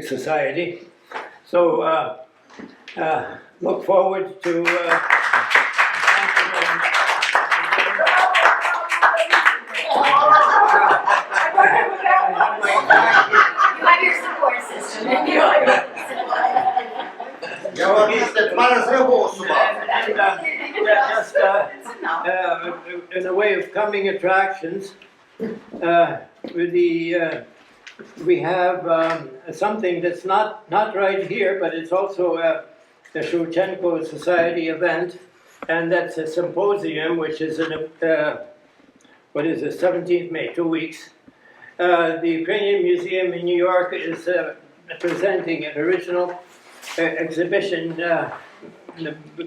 Society. So look forward to. You have your support system. In a way of coming attractions, with the we have something that's not right here, but it's also the Shevchenko Society event, and that's a symposium which is in what is it, 17th May, 2 weeks. The Ukrainian Museum in New York is presenting an original exhibition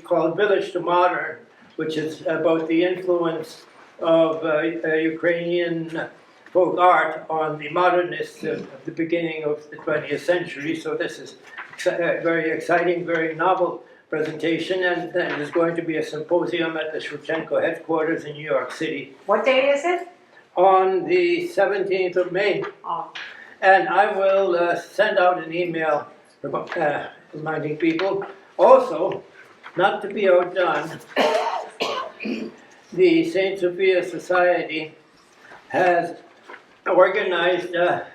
called Village to Modern, which is about the influence of Ukrainian folk art on the modernists of the beginning of the 20th century. So this is a very exciting, very novel presentation, and then there's going to be a symposium at the Shevchenko headquarters in New York City. What day is it? On the 17th of May. Oh. And I will send out an email reminding people. Also, not to be outdone, the St. Sophia Society has organized a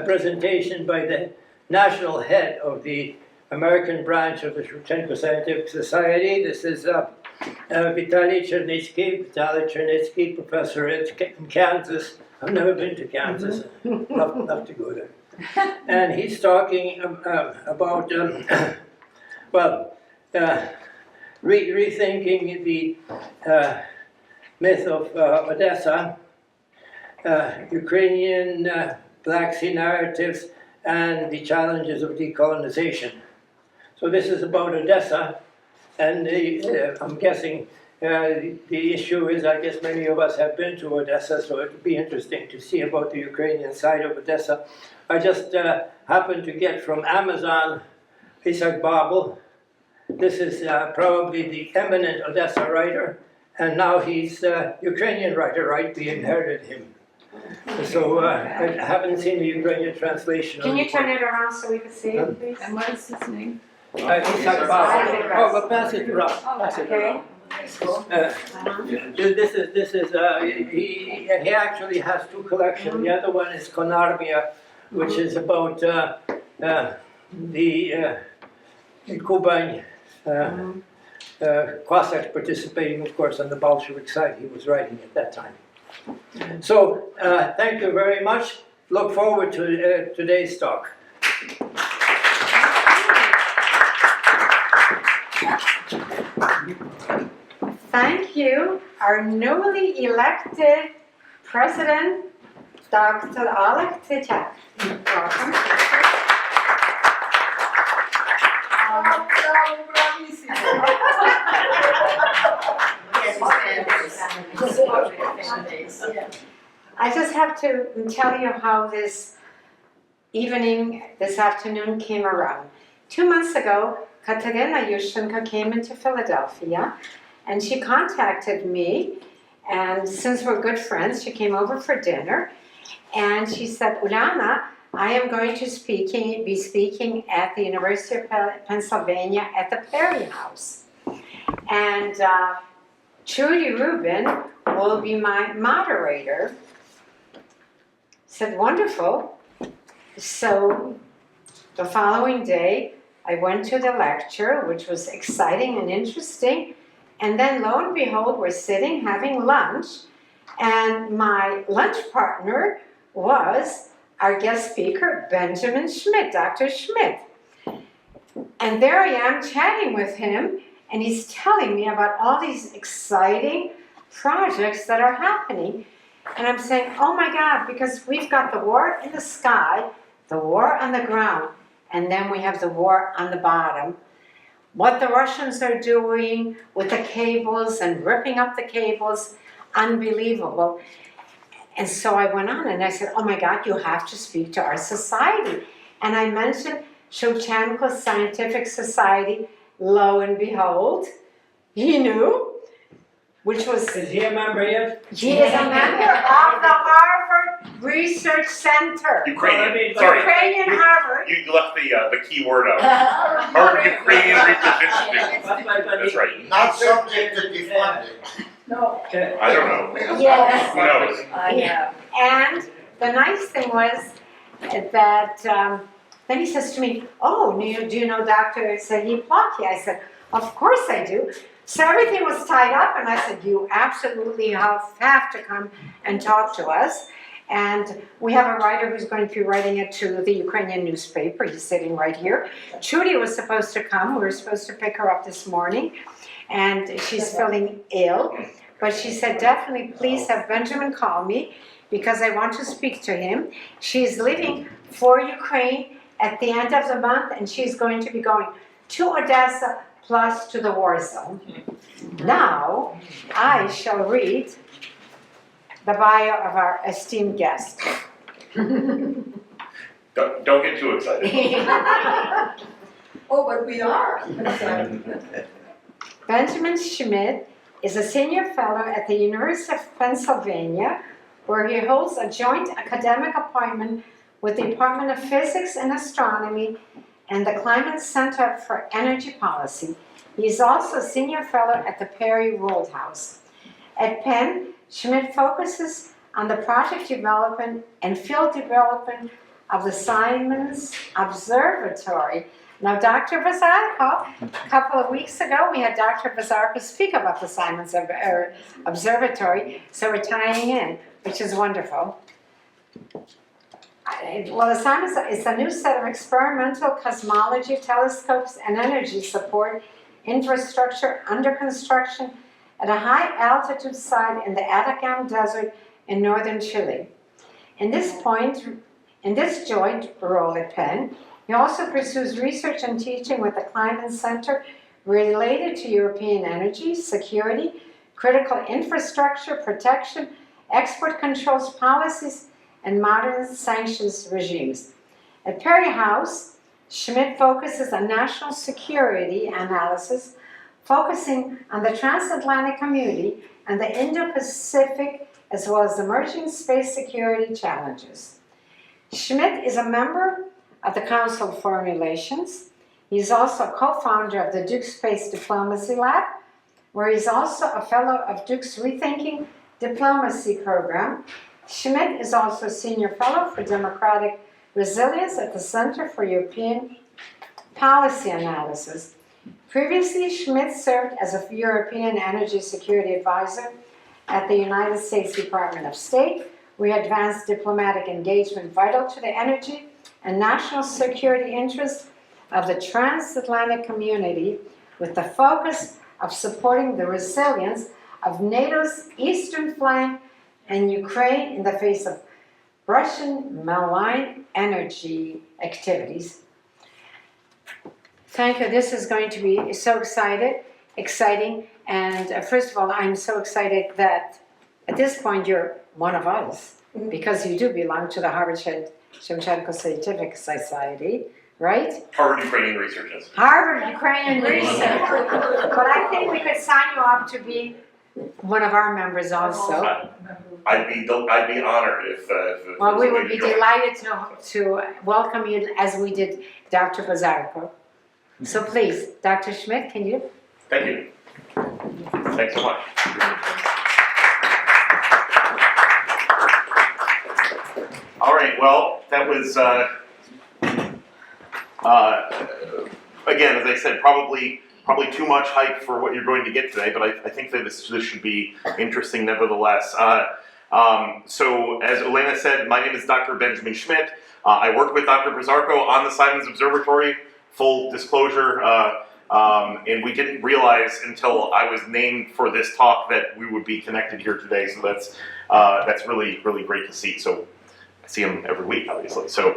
presentation by the national head of the American branch of the Shevchenko Scientific Society. This is Vitaly Chernitsky, professor in Kansas. I've never been to Kansas. Love to go there. And he's talking about, rethinking the myth of Odessa, Ukrainian Black Sea narratives, and the challenges of decolonization. So this is about Odessa, and I'm guessing the issue is, I guess many of us have been to Odessa, so it would be interesting to see about the Ukrainian side of Odessa. I just happened to get from Amazon Isaac Babel. This is probably the eminent Odessa writer, and now he's a Ukrainian writer, right? We inherited him. So I haven't seen the Ukrainian translation. Can you turn it around so we can see it, please? And what is his name? Isaac Babel. Oh, but pass it around. Pass it around. This is he actually has two collections. The other one is Konarmia, which is about the Kuban Cossacks participating, of course, on the Bolshevik side. He was writing at that time. So thank you very much. Look forward to today's talk. Thank you, our newly elected President, Dr. Oleg Tsichak. Welcome. I just have to tell you how this afternoon came around. 2 months ago, Katerina Yushchenko came into Philadelphia, and she contacted me, and since we're good friends, she came over for dinner, and she said, Uliana, I am going to be speaking at the University of Pennsylvania at the Perry House. And Trudy Rubin will be my moderator. Said, wonderful. So the following day, I went to the lecture, which was exciting and interesting. And then lo and behold, we're sitting having lunch. And my lunch partner was our guest speaker, Benjamin Schmidt, Dr. Schmidt. And there I am chatting with him, and he's telling me about all these exciting projects that are happening. And I'm saying, oh my God, because we've got the war in the sky, the war on the ground, and then we have the war on the bottom. What the Russians are doing with the cables and ripping up the cables, unbelievable. And so I went on and I said, oh my God, you have to speak to our society. And I mentioned Shevchenko Scientific Society. Lo and behold, he knew. which was, Is he a member yet? he is a member of the Harvard Research Center. Ukrainian. Sorry. Ukrainian Harvard. You left the key word out. Harvard Ukrainian Research Institute. That's right. Not subject to defunding. No. I don't know. Yes. Who knows? I know. And the nice thing was that then he says to me, "Oh, do you know Dr. Sahib Plaki?" I said, "Of course I do." So everything was tied up, and I said, "You absolutely have to come and talk to us." And we have a writer who's going to be writing it to the Ukrainian newspaper. He's sitting right here. Trudy was supposed to come. We were supposed to pick her up this morning, and she's feeling ill. But she said, definitely, please have Benjamin call me because I want to speak to him. She's leaving for Ukraine at the end of the month, and she's going to be going to Odessa plus to the war zone. Now, I shall read the bio of our esteemed guest. Don't get too excited. Oh, but we are. Benjamin Schmidt is a senior fellow at the University of Pennsylvania, where he holds a joint academic appointment with the Department of Physics and Astronomy and the Climate Center for Energy Policy. He is also a senior fellow at the Perry World House. At Penn, Schmidt focuses on the project development and field development of the Simons Observatory. Now, Dr. Bazarko, a couple of weeks ago, we had Dr. Bazarko speak about the Simons Observatory, so we're tying in, which is wonderful. Well, the Simons is a new set of experimental cosmology telescopes and energy support infrastructure under construction at a high altitude site in the Atacama Desert in northern Chile. In this joint role at Penn, he also pursues research and teaching with the Climate Center related to European energy, security, critical infrastructure, protection, export controls policies, and modern sanctions regimes. At Perry House, Schmidt focuses on national security analysis, focusing on the transatlantic community and the Indo-Pacific, as well as emerging space security challenges. Schmidt is a member of the Council of Foreign Relations. He's also a co-founder of the Duke Space Diplomacy Lab, where he's also a fellow of Duke's Rethinking Diplomacy program. Schmidt is also a senior fellow for democratic resilience at the Center for European Policy Analysis. Previously, Schmidt served as a European Energy Security Advisor at the United States Department of State, where he advanced diplomatic engagement vital to the energy and national security interests of the transatlantic community, with the focus of supporting the resilience of NATO's eastern flank and Ukraine in the face of Russian malign energy activities. Thank you. This is going to be so exciting. And first of all, I'm so excited that at this point you're one of us, because you do belong to the Harvard Shevchenko Scientific Society, right? Harvard Ukrainian Research Institute. Harvard Ukrainian Research. But I think we could sign you up to be one of our members also. I'd be honored if Well, we if would be join. delighted to welcome you as we did Dr. Bazarko. So please, Dr. Schmidt, can you? Thank you. Thanks so much. All right. Well, that was again, as I said, probably too much hype for what you're going to get today, but I think that this should be interesting nevertheless. So as Elena said, my name is Dr. Benjamin Schmidt. I worked with Dr. Bazarko on the Simons Observatory, full disclosure, and we didn't realize until I was named for this talk that we would be connected here today, so that's really great to see. So I see him every week, obviously. So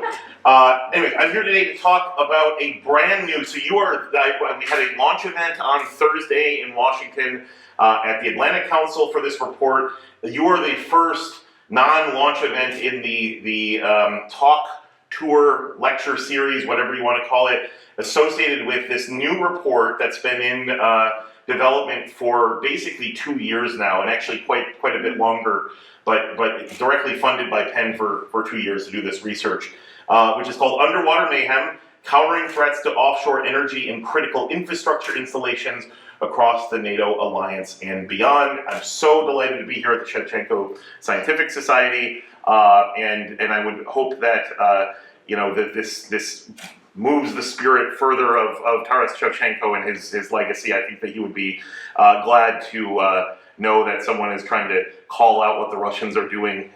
anyway, I'm here today to talk about a brand new, we had a launch event on Thursday in Washington at the Atlantic Council for this report. You are the first non-launch event in the talk, tour, lecture series, whatever you want to call it, associated with this new report that's been in development for basically 2 years now, and actually quite a bit longer, but directly funded by Penn for 2 years to do this research, which is called Underwater Mayhem: Countering Threats to Offshore Energy and Critical Infrastructure Installations Across the NATO Alliance and Beyond. I'm so delighted to be here at the Shevchenko Scientific Society, and I would hope that that this moves the spirit further of Taras Shevchenko and his legacy. I think that he would be glad to know that someone is trying to call out what the Russians are doing,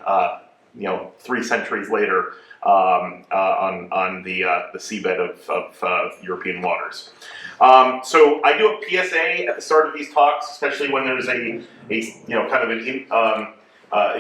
3 centuries later, on the seabed of European waters. So I do a PSA at the start of these talks, especially when there's a kind of an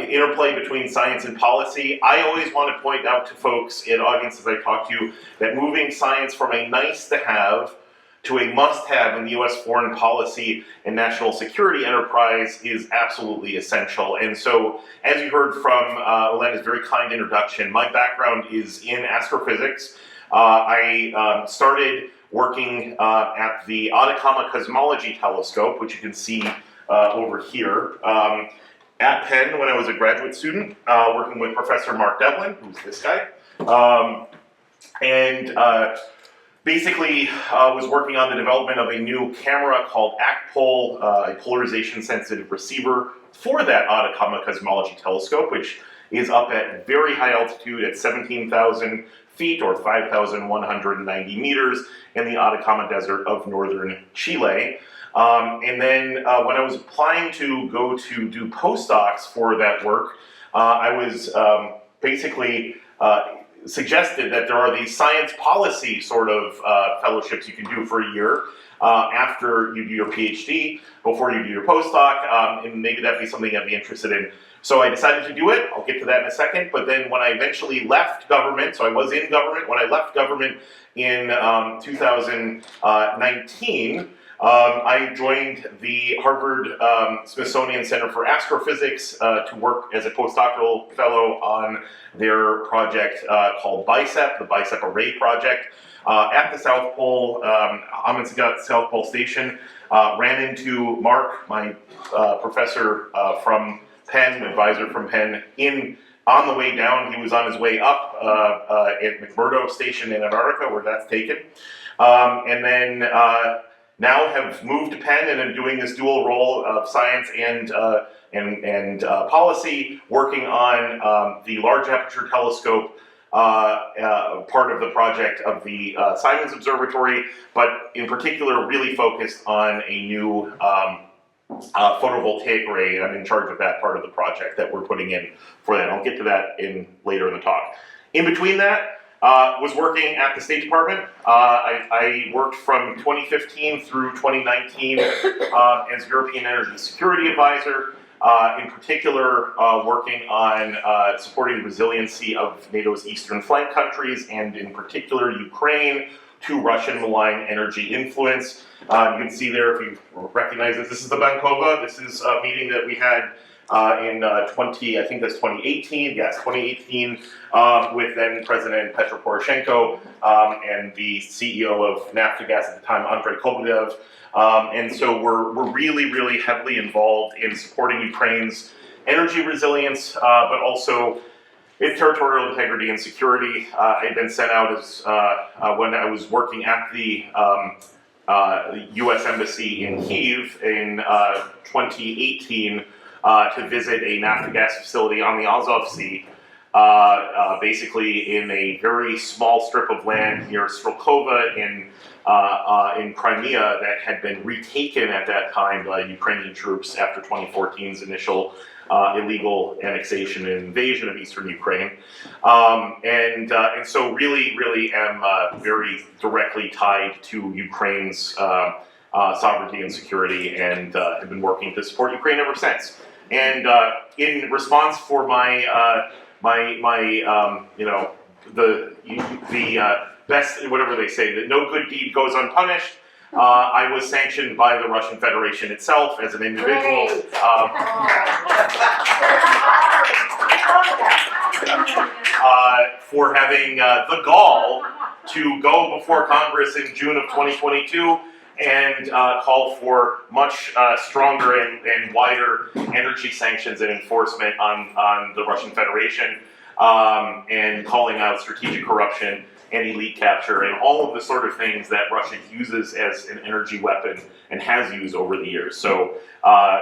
interplay between science and policy. I always want to point out to folks in audiences I talk to that moving science from a nice to have to a must-have in the U.S. foreign policy and national security enterprise is absolutely essential. And so, as you heard from Elena's very kind introduction, my background is in astrophysics. I started working at the Atacama Cosmology Telescope, which you can see over here, at Penn when I was a graduate student, working with Professor Mark Devlin, who's this guy. Basically was working on the development of a new camera called ACPOL, a polarization-sensitive receiver for that Atacama Cosmology Telescope, which is up at very high altitude at 17,000 feet or 5,190 meters in the Atacama Desert of northern Chile. And then when I was applying to go to do postdocs for that work, I was basically suggested that there are these science policy sort of fellowships you can do for a year after you do your PhD, before you do your postdoc, and maybe that'd be something I'd be interested in. So I decided to do it. I'll get to that in a second. But then when I eventually left government, so I was in government, when I left government in 2019, I joined the Harvard Smithsonian Center for Astrophysics to work as a postdoctoral fellow on their project called BICEP, the BICEP Array Project, at the South Pole, Amundsen South Pole Station. Ran into Mark, my professor from Penn, advisor from Penn, on the way down. He was on his way up at McMurdo Station in Antarctica, where that's taken. And then now have moved to Penn and am doing this dual role of science and policy, working on the Large Aperture Telescope, part of the project of the Simons Observatory, but in particular really focused on a new photovoltaic array, and I'm in charge of that part of the project that we're putting in for that. I'll get to that later in the talk. In between that, was working at the State Department. I worked from 2015 through 2019 as European Energy Security Advisor, in particular working on supporting the resiliency of NATO's eastern flank countries, and in particular Ukraine, to Russian malign energy influence. You can see there, if you recognize this is the Bankova. This is a meeting that we had in 2018, yes, 2018, with then President Petro Poroshenko and the CEO of Naftogaz at the time, Andrei Kobolev. And so we're really, really heavily involved in supporting Ukraine's energy resilience, but also its territorial integrity and security. I had been sent out as when I was working at the U.S. Embassy in Kyiv in 2018 to visit a Naftogaz facility on the Azov Sea, basically in a very small strip of land near Strelkova in Crimea that had been retaken at that time by Ukrainian troops after 2014's initial illegal annexation and invasion of eastern Ukraine. And so really am very directly tied to Ukraine's sovereignty and security, and have been working to support Ukraine ever since. And in response for my the best, whatever they say, that no good deed goes unpunished, I was sanctioned by the Russian Federation itself as an individual. For having the gall to go before Congress in June of 2022 and call for much stronger and wider energy sanctions and enforcement on the Russian Federation, and calling out strategic corruption and elite capture and all of the sort of things that Russia uses as an energy weapon and has used over the years. So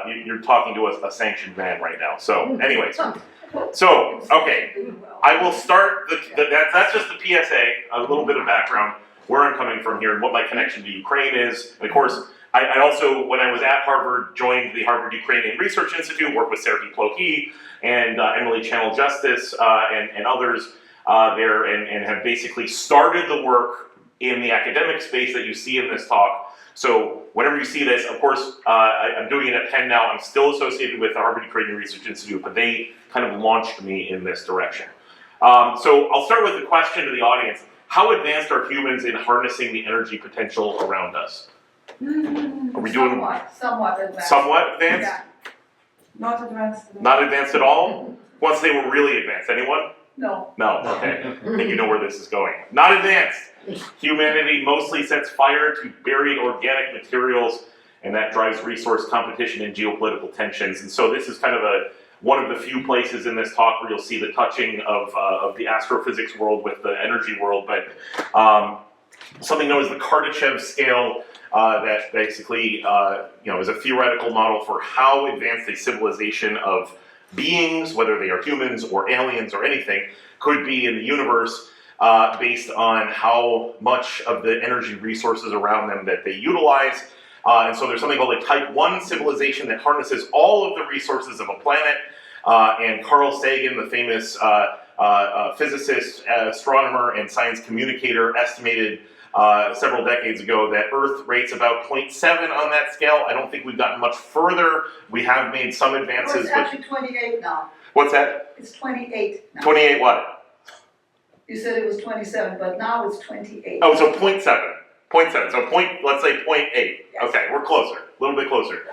you're talking to a sanctioned man right now. So anyways, so okay, I will start, that's just the PSA, a little bit of background, where I'm coming from here and what my connection to Ukraine is. And of course, I also, when I was at Harvard, joined the Harvard Ukrainian Research Institute, worked with Sergei Plokhy and Emily Channel Justice and others there, and have basically started the work in the academic space that you see in this talk. So whenever you see this, of course, I'm doing it at Penn now. I'm still associated with the Harvard Ukrainian Research Institute, but they kind of launched me in this direction. So I'll start with a question to the audience. How advanced are humans in harnessing the energy potential around us? Are we doing Somewhat advanced. somewhat advanced? Yeah. Not advanced. Not advanced at all? Once they were really advanced, anyone? No. No, okay. I think you know where this is going. Not advanced. Humanity mostly sets fire to buried organic materials, and that drives resource competition and geopolitical tensions. And so this is kind of one of the few places in this talk where you'll see the touching of the astrophysics world with the energy world, but something known as the Kardashev scale, that basically is a theoretical model for how advanced a civilization of beings, whether they are humans or aliens or anything, could be in the universe, based on how much of the energy resources around them that they utilize. And so there's something called a type 1 civilization that harnesses all of the resources of a planet. And Carl Sagan, the famous physicist, astronomer, and science communicator, estimated several decades ago that Earth rates about 0.7 on that scale. I don't think we've gotten much further. We have made some Well, advances. it's actually 28 now. What's that? It's 28 now. 28 what? You said it was 27, but now it's 28. Oh, so 0.7. 0.7. So let's say 0.8. Yes. Okay, we're closer. A little bit closer.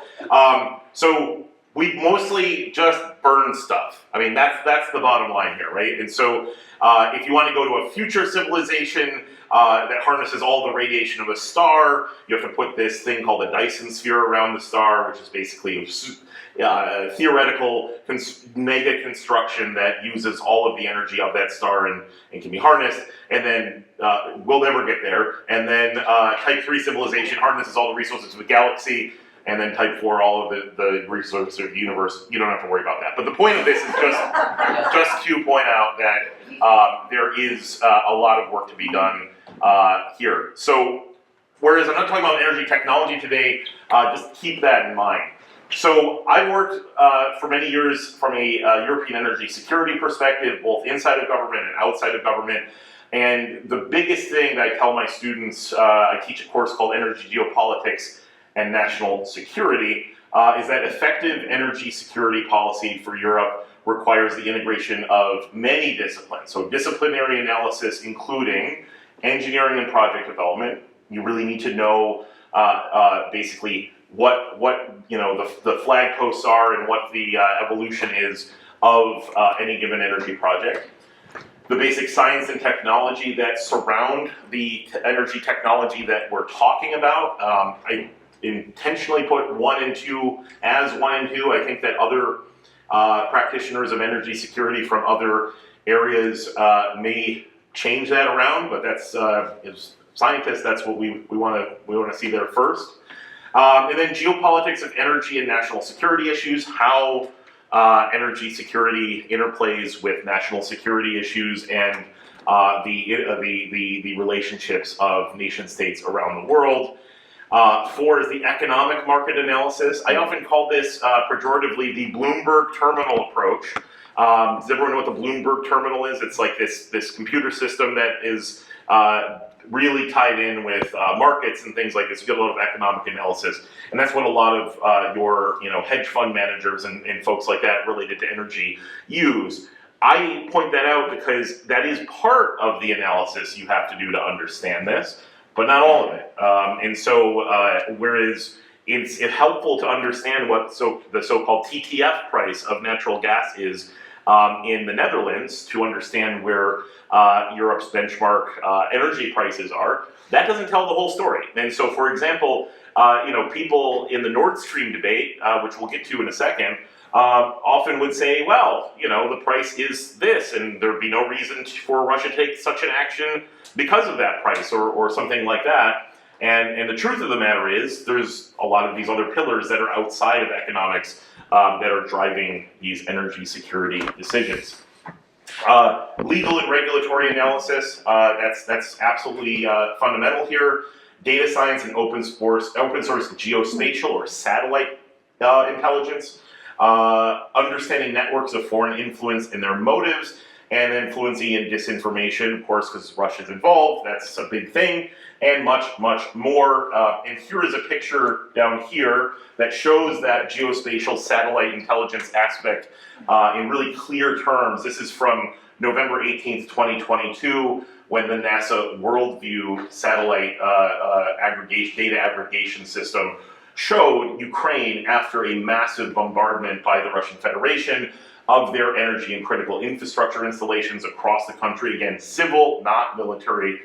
So we mostly just burn stuff. I mean, that's the bottom line here, right? And so if you want to go to a future civilization that harnesses all the radiation of a star, you have to put this thing called a Dyson sphere around the star, which is basically a theoretical mega construction that uses all of the energy of that star and can be harnessed. And then we'll never get there. And then Type 3 civilization harnesses all the resources of the galaxy. And then Type 4, all of the resources of the universe. You don't have to worry about that. But the point of this is just to point out that there is a lot of work to be done here. So, whereas I'm not talking about energy technology today, just keep that in mind. So, I've worked for many years from a European energy security perspective, both inside of government and outside of government. And the biggest thing that I tell my students, I teach a course called Energy Geopolitics and National Security, is that effective energy security policy for Europe requires the integration of many disciplines. So disciplinary analysis, including engineering and project development. You really need to know basically what the flag posts are and what the evolution is of any given energy project. The basic science and technology that surround the energy technology that we're talking about. I intentionally put 1 and 2 as 1 and 2. I think that other practitioners of energy security from other areas may change that around, but that's as scientists, that's what we want to see there first. And then geopolitics of energy and national security issues, how energy security interplays with national security issues and the relationships of nation states around the world. 4 is the economic market analysis. I often call this pejoratively the Bloomberg terminal approach. Does everyone know what the Bloomberg terminal is? It's like this computer system that is really tied in with markets and things like this. You get a lot of economic analysis, and that's what a lot of your hedge fund managers and folks like that related to energy use. I point that out because that is part of the analysis you have to do to understand this, but not all of it. And so, whereas it's helpful to understand what the so-called TTF price of natural gas is, in the Netherlands to understand where Europe's benchmark energy prices are, that doesn't tell the whole story. And so, for example, people in the Nord Stream debate, which we'll get to in a second, often would say, well, the price is this, and there'd be no reason for Russia to take such an action because of that price or something like that. And the truth of the matter is, there's a lot of these other pillars that are outside of economics that are driving these energy security decisions. Legal and regulatory analysis, that's absolutely fundamental here. Data science and open source geospatial or satellite intelligence. Understanding networks of foreign influence and their motives, and then fluency in disinformation, of course, because Russia's involved, that's a big thing, and much, much more. And here is a picture down here that shows that geospatial satellite intelligence aspect in really clear terms. This is from November 18th, 2022, when the NASA Worldview satellite data aggregation system showed Ukraine, after a massive bombardment by the Russian Federation of their energy and critical infrastructure installations across the country, again, civil, not military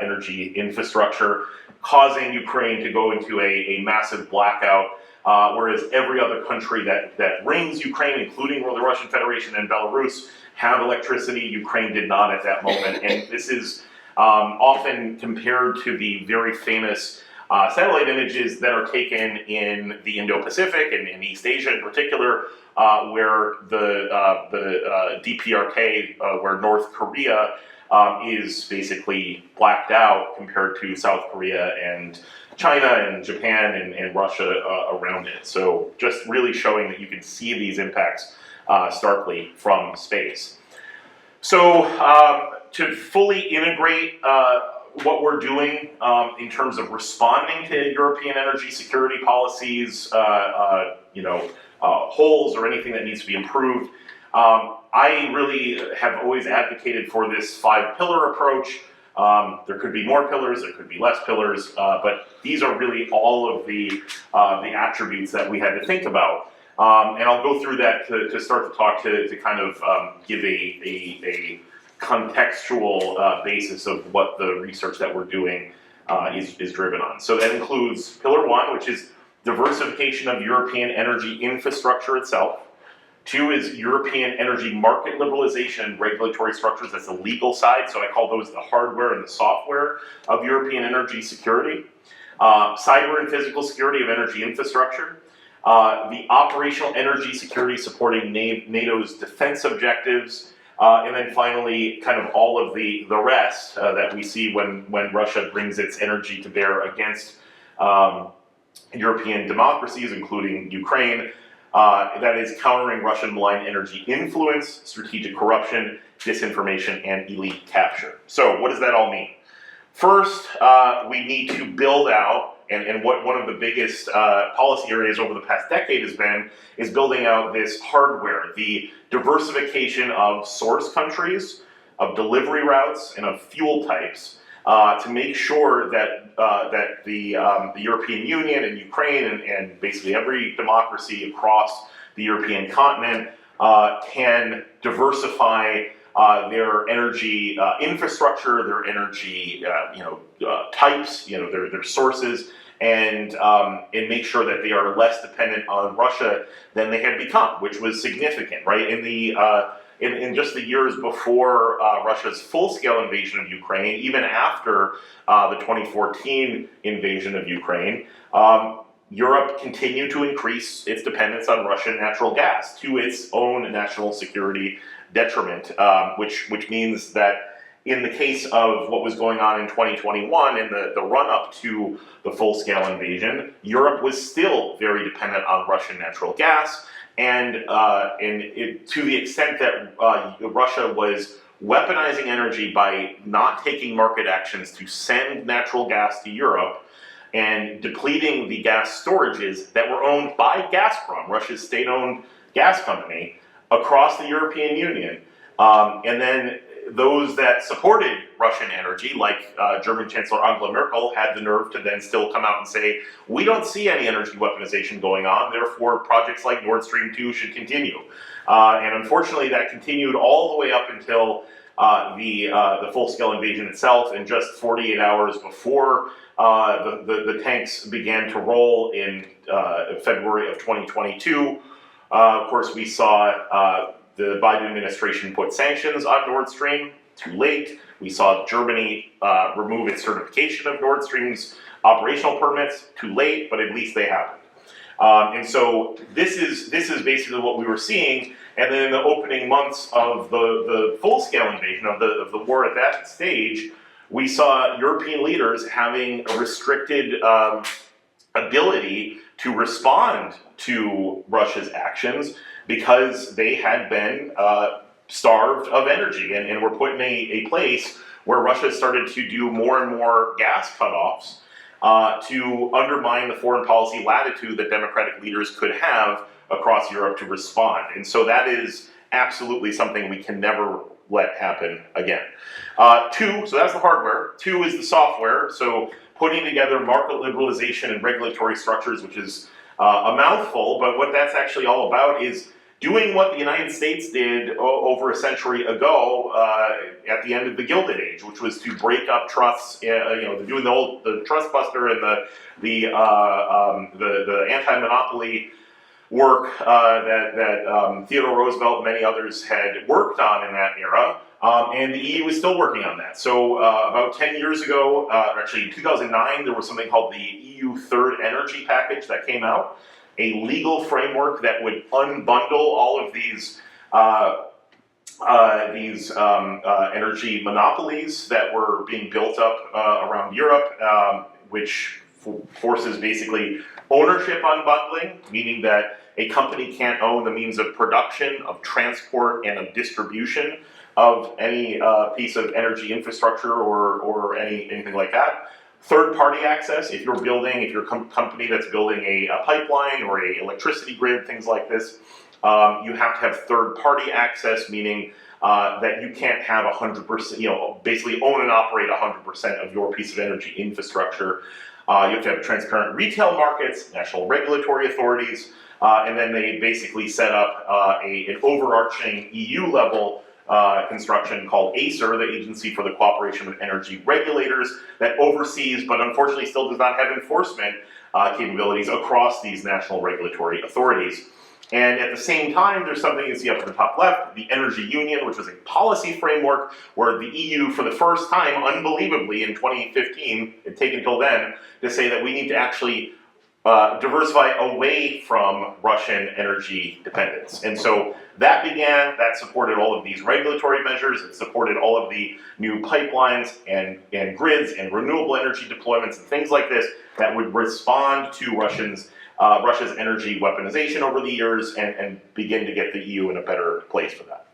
energy infrastructure, causing Ukraine to go into a massive blackout, whereas every other country that rings Ukraine, including the Russian Federation and Belarus, have electricity. Ukraine did not at that moment, and this is often compared to the very famous satellite images that are taken in the Indo-Pacific and in East Asia in particular, where the DPRK, where North Korea is basically blacked out compared to South Korea and China and Japan and Russia around it. So just really showing that you can see these impacts starkly from space. So to fully integrate what we're doing in terms of responding to European energy security policies, holes or anything that needs to be improved, I really have always advocated for this 5-pillar approach. There could be more pillars, there could be less pillars, but these are really all of the attributes that we had to think about. And I'll go through that to start the talk to kind of give a contextual basis of what the research that we're doing is driven on. So that includes Pillar 1, which is diversification of European energy infrastructure itself. 2 is European energy market liberalization and regulatory structures. That's the legal side, so I call those the hardware and the software of European energy security. Cyber and physical security of energy infrastructure. The operational energy security supporting NATO's defense objectives. And then finally, kind of all of the rest that we see when Russia brings its energy to bear against European democracies, including Ukraine. That is countering Russian malign energy influence, strategic corruption, disinformation, and elite capture. So what does that all mean? First, we need to build out, and what one of the biggest policy areas over the past decade has been, is building out this hardware, the diversification of source countries, of delivery routes, and of fuel types, to make sure that the European Union and Ukraine and basically every democracy across the European continent can diversify their energy infrastructure, their energy types, their sources, and make sure that they are less dependent on Russia than they had become, which was significant, right? In just the years before Russia's full-scale invasion of Ukraine, even after the 2014 invasion of Ukraine, Europe continued to increase its dependence on Russian natural gas to its own national security detriment, which means that in the case of what was going on in 2021 and the run-up to the full-scale invasion, Europe was still very dependent on Russian natural gas, and to the extent that Russia was weaponizing energy by not taking market actions to send natural gas to Europe and depleting the gas storages that were owned by Gazprom, Russia's state-owned gas company, across the European Union. And then those that supported Russian energy, like German Chancellor Angela Merkel, had the nerve to then still come out and say, we don't see any energy weaponization going on, therefore projects like Nord Stream 2 should continue. And unfortunately that continued all the way up until the full-scale invasion itself, and just 48 hours before the tanks began to roll in February of 2022. Of course, we saw the Biden administration put sanctions on Nord Stream. Too late. We saw Germany remove its certification of Nord Stream's operational permits. Too late, but at least they happened. And so this is basically what we were seeing. And then in the opening months of the full-scale invasion of the war at that stage, we saw European leaders having a restricted ability to respond to Russia's actions because they had been starved of energy and were put in a place where Russia started to do more and more gas cutoffs to undermine the foreign policy latitude that democratic leaders could have across Europe to respond. And so that is absolutely something we can never let happen again. Two, so that's the hardware. Two is the software. So putting together market liberalization and regulatory structures, which is a mouthful, but what that's actually all about is doing what the United States did over a century ago at the end of the Gilded Age, which was to break up trusts, doing the trust buster and the anti-monopoly work that Theodore Roosevelt and many others had worked on in that era. And the EU is still working on that. So about 10 years ago, actually in 2009, there was something called the EU Third Energy Package that came out, a legal framework that would unbundle all of these energy monopolies that were being built up around Europe, which forces basically ownership unbundling, meaning that a company can't own the means of production, of transport, and of distribution of any piece of energy infrastructure or anything like that. Third-party access, if you're a company that's building a pipeline or a electricity grid, things like this, you have to have third-party access, meaning that you can't have 100%, basically own and operate 100% of your piece of energy infrastructure. You have to have transparent retail markets, national regulatory authorities, and then they basically set up an overarching EU-level construction called ACER, the Agency for the Cooperation with Energy Regulators, that oversees, but unfortunately still does not have enforcement capabilities across these national regulatory authorities. And at the same time, there's something you see up at the top left, the Energy Union, which was a policy framework where the EU, for the first time, unbelievably, in 2015, it took until then, to say that we need to actually diversify away from Russian energy dependence. And so that supported all of these regulatory measures, it supported all of the new pipelines and grids and renewable energy deployments and things like this that would respond to Russia's energy weaponization over the years and begin to get the EU in a better place for that.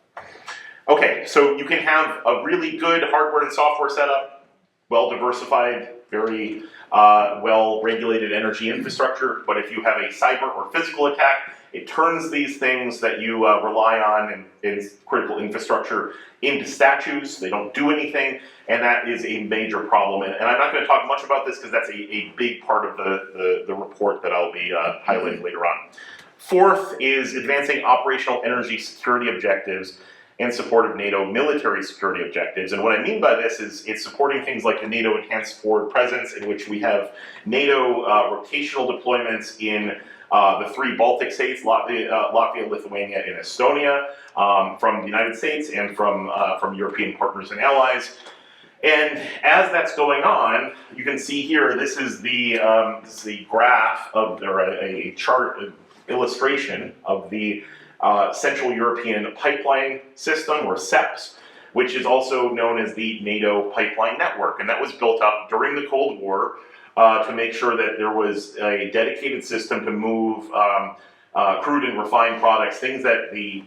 Okay, so you can have a really good hardware and software setup, well-diversified, very well-regulated energy infrastructure, but if you have a cyber or physical attack, it turns these things that you rely on in critical infrastructure into statues. They don't do anything, and that is a major problem. And I'm not going to talk much about this because that's a big part of the report that I'll be highlighting later on. Fourth is advancing operational energy security objectives in support of NATO military security objectives. And what I mean by this is it's supporting things like the NATO Enhanced Forward Presence, in which we have NATO rotational deployments in the three Baltic states, Latvia, Lithuania, and Estonia, from the United States and from European partners and allies. And as that's going on, you can see here, this is the graph of, or a chart, illustration of the Central European Pipeline System, or CEPS, which is also known as the NATO Pipeline Network. And that was built up during the Cold War to make sure that there was a dedicated system to move crude and refined products, things that the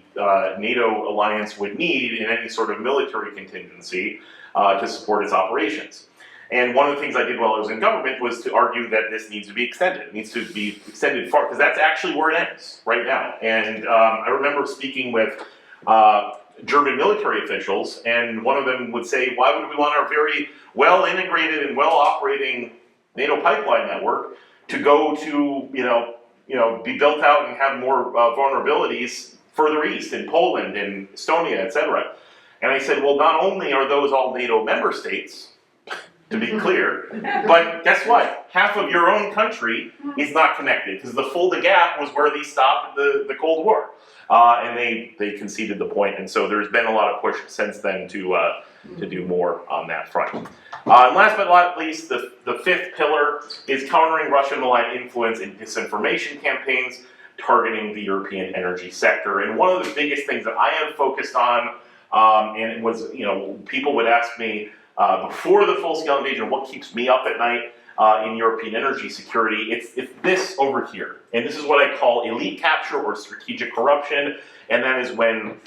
NATO alliance would need in any sort of military contingency to support its operations. And one of the things I did while I was in government was to argue that this needs to be extended. It needs to be extended far, because that's actually where it ends right now. And I remember speaking with German military officials, and one of them would say, why would we want our very well integrated and well operating NATO pipeline network to go to, be built out and have more vulnerabilities further east in Poland and Estonia, etc. And I said, well, not only are those all NATO member states, to be clear, but guess what? Half of your own country is not connected, because the Fulda Gap was where these stopped the Cold War. And they conceded the point, and so there's been a lot of push since then to do more on that front. And last but not least, the fifth pillar is countering Russian malign influence in disinformation campaigns targeting the European energy sector. And one of the biggest things that I have focused on, and it was, people would ask me before the full-scale invasion, what keeps me up at night in European energy security, it's this over here. And this is what I call elite capture or strategic corruption, and that is when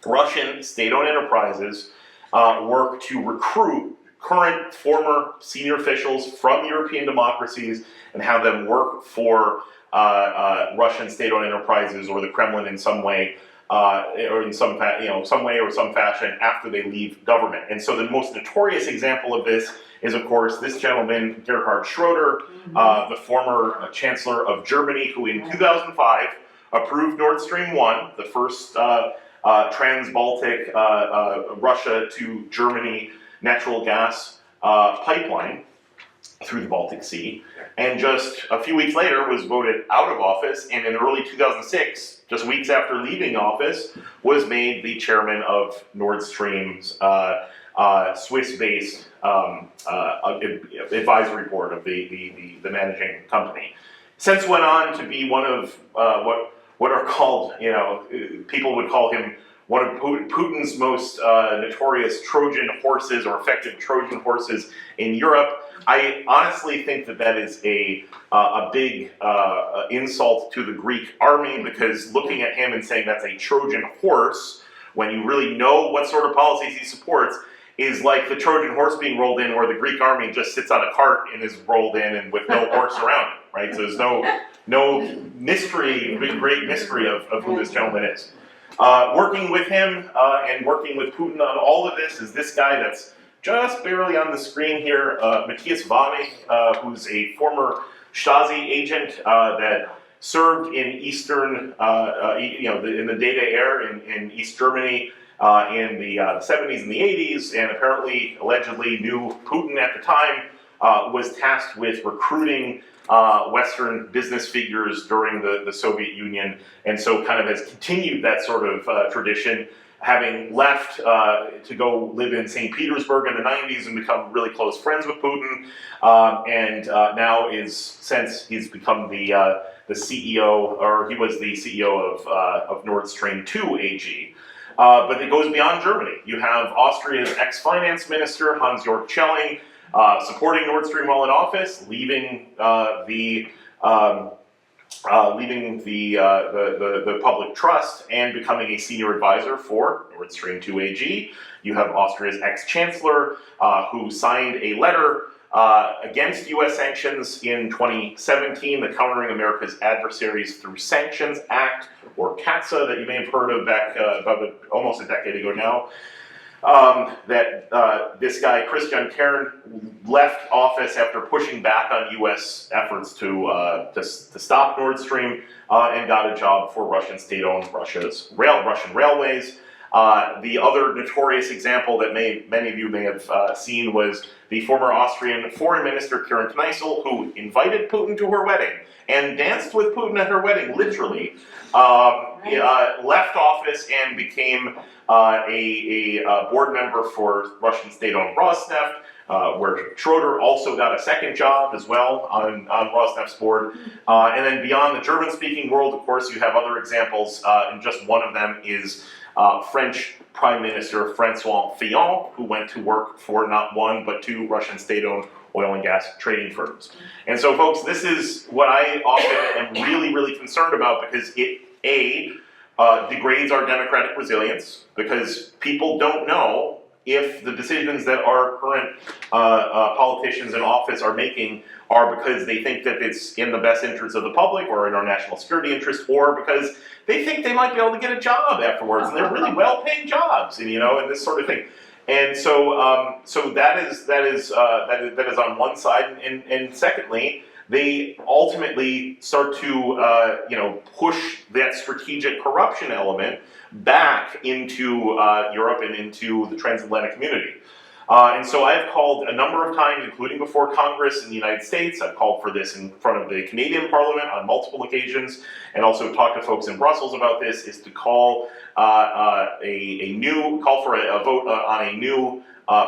Russian state-owned enterprises work to recruit current, former senior officials from European democracies and have them work for Russian state-owned enterprises or the Kremlin in some way, or in some way or some fashion after they leave government. And so the most notorious example of this is, of course, this gentleman, Gerhard Schroeder, the former Chancellor of Germany, who in 2005 approved Nord Stream 1, the first trans-Baltic Russia to Germany natural gas pipeline through the Baltic Sea, and just a few weeks later was voted out of office, and in early 2006, just weeks after leaving office, was made the chairman of Nord Stream's Swiss-based advisory board of the managing company. Since went on to be one of what are called, people would call him one of Putin's most notorious Trojan horses, or effective Trojan horses in Europe. I honestly think that is a big insult to the Greek army, because looking at him and saying that's a Trojan horse, when you really know what sort of policies he supports, is like the Trojan horse being rolled in, where the Greek army just sits on a cart and is rolled in and with no horse around it, right? So there's no mystery, great mystery of who this gentleman is. Working with him and working with Putin on all of this is this guy that's just barely on the screen here, Matthias Vamek, who's a former Stasi agent that served in Eastern, in the data era in East Germany in the 70s and the 80s, and apparently, allegedly knew Putin at the time, was tasked with recruiting Western business figures during the Soviet Union, and so kind of has continued that sort of tradition, having left to go live in St. Petersburg in the 90s and become really close friends with Putin, and now since he's become the CEO, or he was the CEO of Nord Stream 2 AG. But it goes beyond Germany. You have Austria's ex-finance minister, Hans-Jörg Schelling, supporting Nord Stream while in office, leaving the public trust and becoming a senior advisor for Nord Stream 2 AG. You have Austria's ex-chancellor, who signed a letter against U.S. sanctions in 2017, the Countering America's Adversaries Through Sanctions Act, or CATSA, that you may have heard of back almost a decade ago now. This guy, Christian Kern, left office after pushing back on U.S. efforts to stop Nord Stream and got a job for Russian state-owned Russian railways. The other notorious example that many of you may have seen was the former Austrian foreign minister Karen Kneißl, who invited Putin to her wedding and danced with Putin at her wedding, literally, left office and became a board member for Russian state-owned Rosneft, where Schroeder also got a second job as well on Rosneft's board. And then beyond the German-speaking world, of course, you have other examples, and just one of them is French Prime Minister Francois Fillon, who went to work for not one but two Russian state-owned oil and gas trading firms. And so, folks, this is what I often am really, really concerned about, because it, degrades our democratic resilience, because people don't know if the decisions that our current politicians in office are making are because they think that it's in the best interest of the public or in our national security interest, or because they think they might be able to get a job afterwards, and they're really well-paying jobs, and and this sort of thing. And so, so that is on one side, and secondly, they ultimately start to push that strategic corruption element back into Europe and into the transatlantic community. And so I've called a number of times, including before Congress in the United States. I've called for this in front of the Canadian Parliament on multiple occasions, and also talked to folks in Brussels about this, is to call for a vote on a new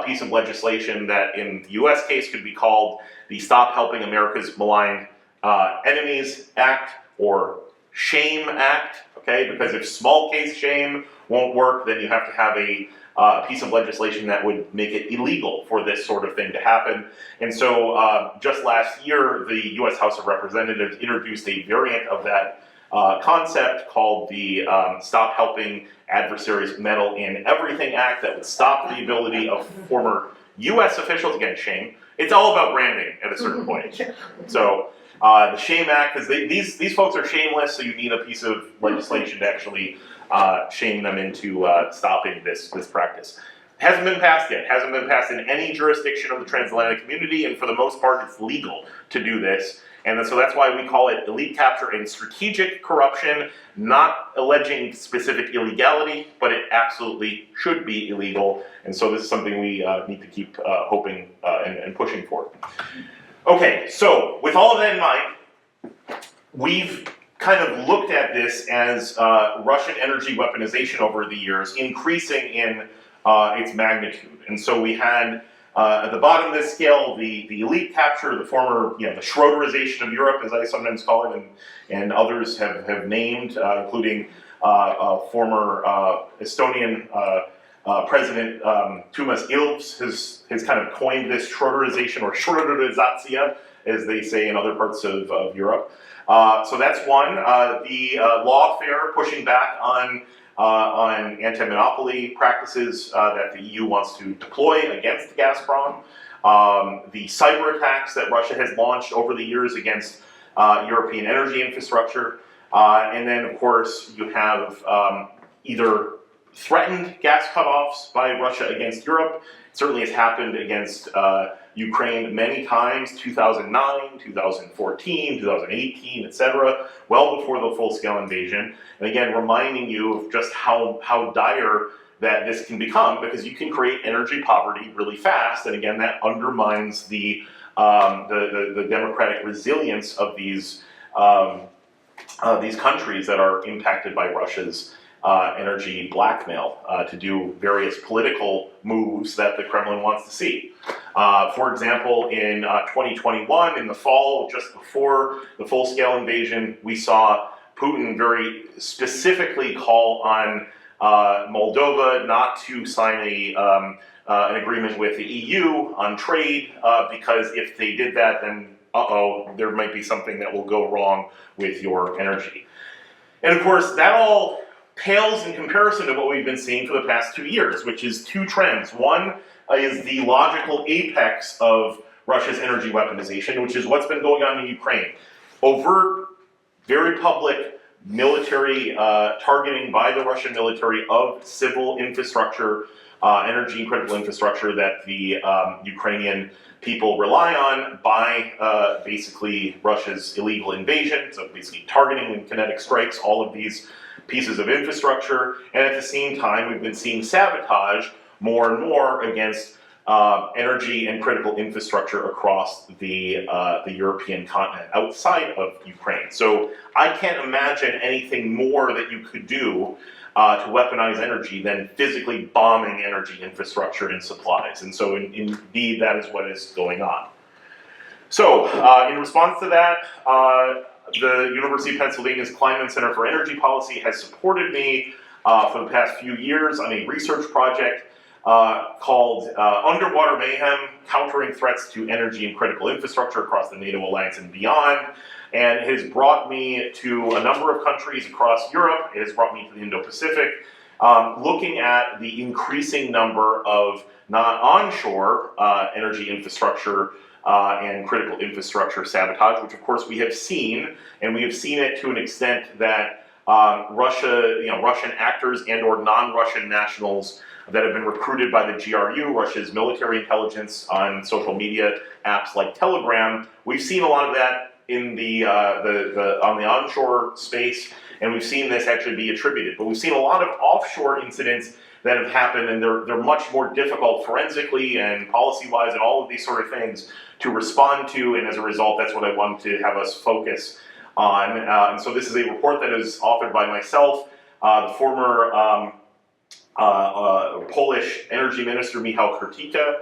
piece of legislation that in the US case could be called the Stop Helping America's Maligned Enemies Act, or SHAME Act, okay? Because if small case shame won't work, then you have to have a piece of legislation that would make it illegal for this sort of thing to happen. And so just last year, the US House of Representatives introduced a variant of that concept called the Stop Helping Adversaries Meddle in Everything Act, that would stop the ability of former US officials, again, shame, it's all about branding at a certain point. So the SHAME Act, because these folks are shameless, so you need a piece of legislation to actually shame them into stopping this practice. Hasn't been passed yet. Hasn't been passed in any jurisdiction of the transatlantic community, and for the most part, it's legal to do this. And so that's why we call it elite capture and strategic corruption, not alleging specific illegality, but it absolutely should be illegal. And so this is something we need to keep hoping and pushing for. Okay, so with all of that in mind, we've kind of looked at this as Russian energy weaponization over the years increasing in its magnitude. And so we had at the bottom of this scale the elite capture, the former, the Schroederization of Europe, as I sometimes call it, and others have named, including former Estonian President Toomas Ilves has kind of coined this Schroederization, or Schroederization, as they say in other parts of Europe. So that's one. The lawfare pushing back on anti-monopoly practices that the EU wants to deploy against Gazprom. The cyber attacks that Russia has launched over the years against European energy infrastructure. And then, of course, you have either threatened gas cutoffs by Russia against Europe. It certainly has happened against Ukraine many times, 2009, 2014, 2018, etc., well before the full-scale invasion. And again, reminding you of just how dire that this can become, because you can create energy poverty really fast, and again, that undermines the democratic resilience of these countries that are impacted by Russia's energy blackmail to do various political moves that the Kremlin wants to see. For example, in 2021, in the fall, just before the full-scale invasion, we saw Putin very specifically call on Moldova not to sign an agreement with the EU on trade, because if they did that, then there might be something that will go wrong with your energy. And of course, that all pales in comparison to what we've been seeing for the past 2 years, which is two trends. One is the logical apex of Russia's energy weaponization, which is what's been going on in Ukraine. Overt, very public military targeting by the Russian military of civil infrastructure, energy and critical infrastructure that the Ukrainian people rely on by basically Russia's illegal invasion, so basically targeting and kinetic strikes, all of these pieces of infrastructure, and at the same time we've been seeing sabotage more and more against energy and critical infrastructure across the European continent outside of Ukraine. So I can't imagine anything more that you could do to weaponize energy than physically bombing energy infrastructure and supplies. And so indeed that is what is going on. So in response to that, the University of Pennsylvania's Kleinman Center for Energy Policy has supported me for the past few years on a research project called Underwater Mayhem, Countering Threats to Energy and Critical Infrastructure Across the NATO Alliance and Beyond. And it has brought me to a number of countries across Europe. It has brought me to the Indo-Pacific. looking at the increasing number of not onshore energy infrastructure and critical infrastructure sabotage, which of course we have seen, and we have seen it to an extent that Russia, Russian actors and/or non-Russian nationals that have been recruited by the GRU, Russia's military intelligence, on social media apps like Telegram. We've seen a lot of that in the on the onshore space, and we've seen this actually be attributed. But we've seen a lot of offshore incidents that have happened, and they're much more difficult forensically and policy-wise and all of these sort of things to respond to, and as a result, that's what I wanted to have us focus on. And so this is a report that is authored by myself, the former Polish energy minister Michał Kurtyka,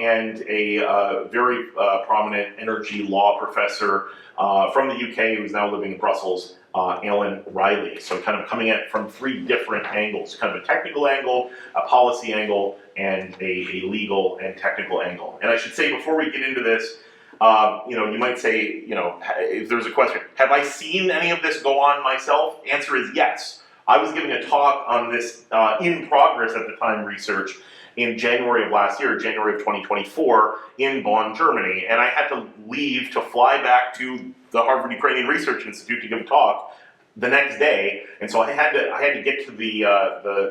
and a very prominent energy law professor from the UK who's now living in Brussels, Alan Riley. So kind of coming at it from three different angles, kind of a technical angle, a policy angle, and a legal and technical angle. And I should say before we get into this, you might say, if there's a question, have I seen any of this go on myself? Answer is yes. I was giving a talk on this in progress at the time research in January of last year, January of 2024, in Bonn, Germany. And I had to leave to fly back to the Harvard Ukrainian Research Institute to give a talk the next day. And so I had to get to the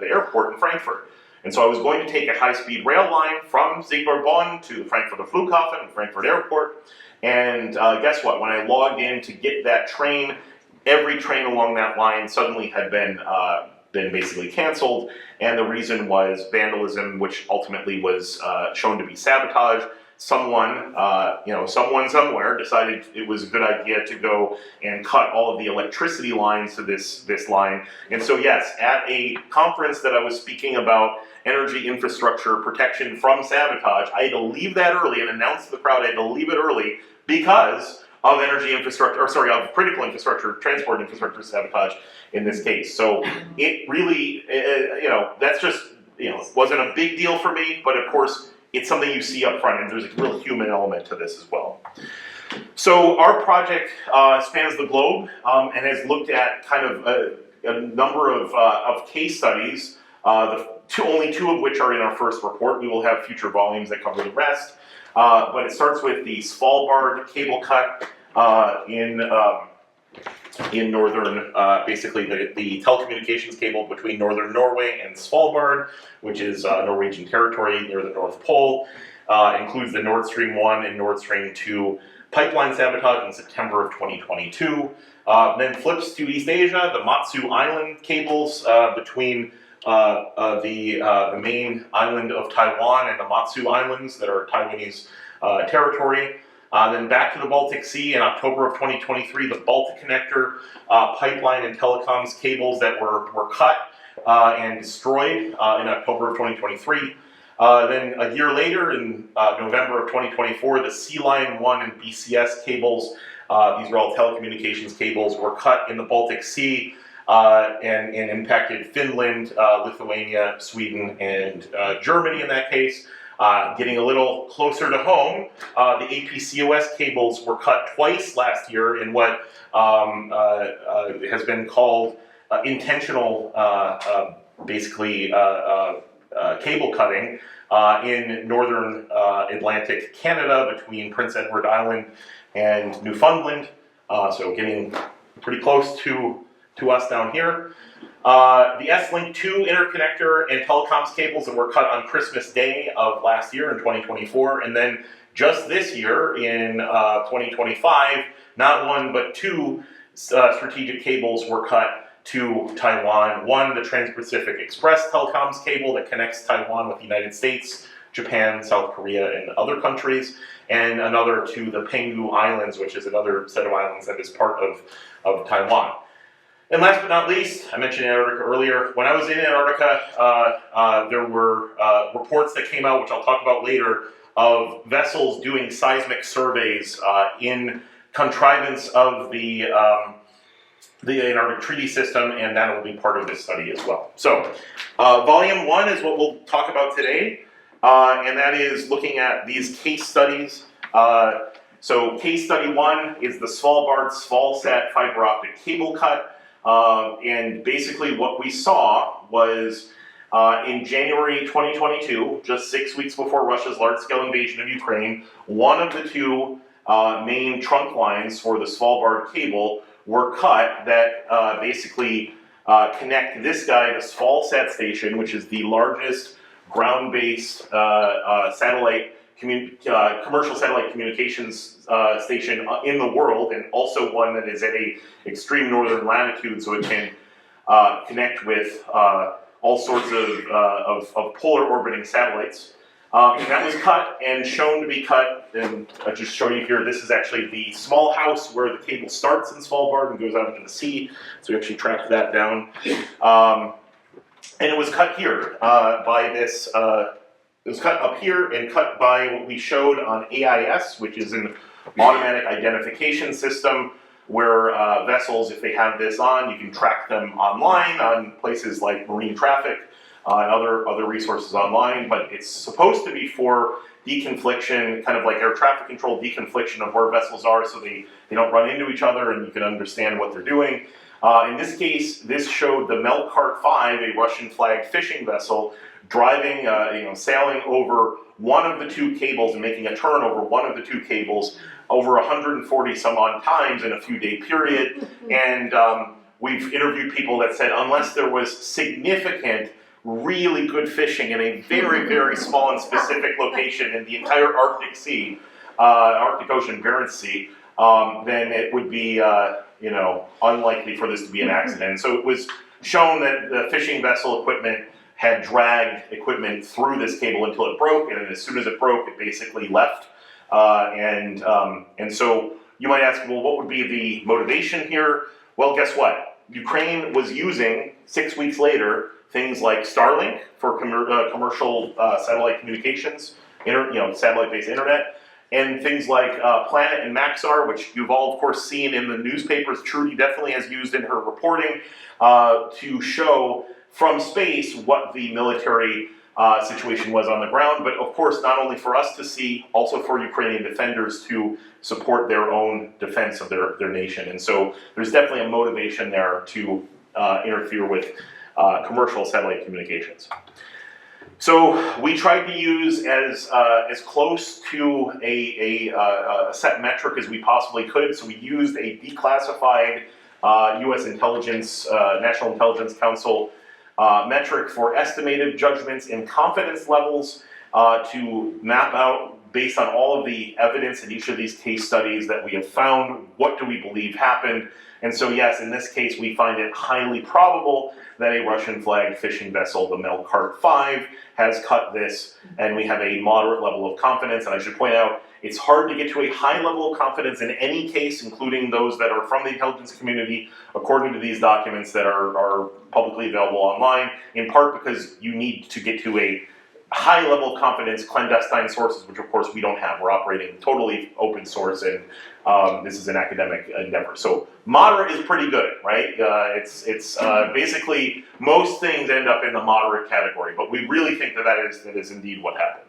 airport in Frankfurt. And so I was going to take a high-speed rail line from Siegburg-Bonn to the Frankfurter Flughafen and Frankfurt Airport. And guess what? When I logged in to get that train, every train along that line suddenly had been basically canceled, and the reason was vandalism, which ultimately was shown to be sabotage. Someone somewhere decided it was a good idea to go and cut all of the electricity lines to this line. And so yes, at a conference that I was speaking about energy infrastructure protection from sabotage, I had to leave that early and announce to the crowd I had to leave it early because of energy infrastructure, of critical infrastructure, transport infrastructure sabotage in this case. So it really, that's just, wasn't a big deal for me, but of course, it's something you see up front, and there's a real human element to this as well. So our project spans the globe and has looked at kind of a number of case studies, only two of which are in our first report. We will have future volumes that cover the rest. But it starts with the Svalbard cable cut in northern, basically the telecommunications cable between northern Norway and Svalbard, which is Norwegian territory near the North Pole. Includes the Nord Stream 1 and Nord Stream 2 pipeline sabotage in September of 2022. Then flips to East Asia, the Matsu Island cables between the main island of Taiwan and the Matsu Islands that are Taiwanese territory. Then back to the Baltic Sea in October of 2023, the Baltic Connector pipeline and telecoms cables that were cut and destroyed in October of 2023. Then a year later, in November of 2024, the Sea Line 1 and BCS cables, these are all telecommunications cables, were cut in the Baltic Sea and impacted Finland, Lithuania, Sweden, and Germany in that case. Getting a little closer to home, the APCOS cables were cut twice last year in what has been called intentional, cable cutting in northern Atlantic Canada between Prince Edward Island and Newfoundland. So getting pretty close to us down here. The S-Link 2 interconnector and telecoms cables that were cut on Christmas Day of last year in 2024, and then just this year in 2025, not one but two strategic cables were cut to Taiwan. One, the Trans-Pacific Express telecoms cable that connects Taiwan with the United States, Japan, South Korea, and other countries, and another to the Penghu Islands, which is another set of islands that is part of Taiwan. And last but not least, I mentioned Antarctica earlier. When I was in Antarctica, there were reports that came out, which I'll talk about later, of vessels doing seismic surveys in contrivance of the Antarctic Treaty System, and that will be part of this study as well. So, volume 1 is what we'll talk about today, and that is looking at these case studies. So, case study 1 is the Svalbard Svalsat fiber optic cable cut. And basically what we saw was in January 2022, just 6 weeks before Russia's large-scale invasion of Ukraine, one of the two main trunk lines for the Svalbard cable were cut that basically connect this guy, the Svalsat station, which is the largest ground-based commercial satellite communications station in the world, and also one that is at a extreme northern latitude, so it can connect with all sorts of polar orbiting satellites. And that was cut and shown to be cut, and I'll just show you here, this is actually the small house where the cable starts in Svalbard and goes out into the sea, so we actually tracked that down. And it was cut here by this, it was cut up here and cut by what we showed on AIS, which is an automatic identification system where vessels, if they have this on, you can track them online on places like marine traffic and other resources online, but it's supposed to be for deconfliction, kind of like air traffic control deconfliction of where vessels are so they don't run into each other and you can understand what they're doing. In this case, this showed the Melkart 5, a Russian flagged fishing vessel, driving, sailing over one of the two cables and making a turn over one of the two cables over 140 some odd times in a few day period. And we've interviewed people that said unless there was significant, really good fishing in a very, very small and specific location in the entire Arctic Sea, Arctic Ocean, Barents Sea, then it would be, unlikely for this to be an accident. So it was shown that the fishing vessel equipment had dragged equipment through this cable until it broke, and as soon as it broke, it basically left. And so you might ask, well, what would be the motivation here? Well, guess what? Ukraine was using, 6 weeks later, things like Starlink for commercial satellite communications, satellite-based internet, and things like Planet and Maxar, which you've all, of course, seen in the newspapers. Trudy definitely has used in her reporting to show from space what the military situation was on the ground, but of course not only for us to see, also for Ukrainian defenders to support their own defense of their nation. And so there's definitely a motivation there to interfere with commercial satellite communications. So we tried to use as close to a set metric as we possibly could. So we used a declassified U.S. intelligence, National Intelligence Council metric for estimated judgments and confidence levels to map out, based on all of the evidence in each of these case studies that we have found, what do we believe happened. And so yes, in this case, we find it highly probable that a Russian-flagged fishing vessel, the Melkart 5, has cut this, and we have a moderate level of confidence. And I should point out, it's hard to get to a high level of confidence in any case, including those that are from the intelligence community, according to these documents that are publicly available online, in part because you need to get to a high level of confidence clandestine sources, which of course we don't have. We're operating totally open source, and this is an academic endeavor. So moderate is pretty good, right? It's basically most things end up in the moderate category, but we really think that is indeed what happened.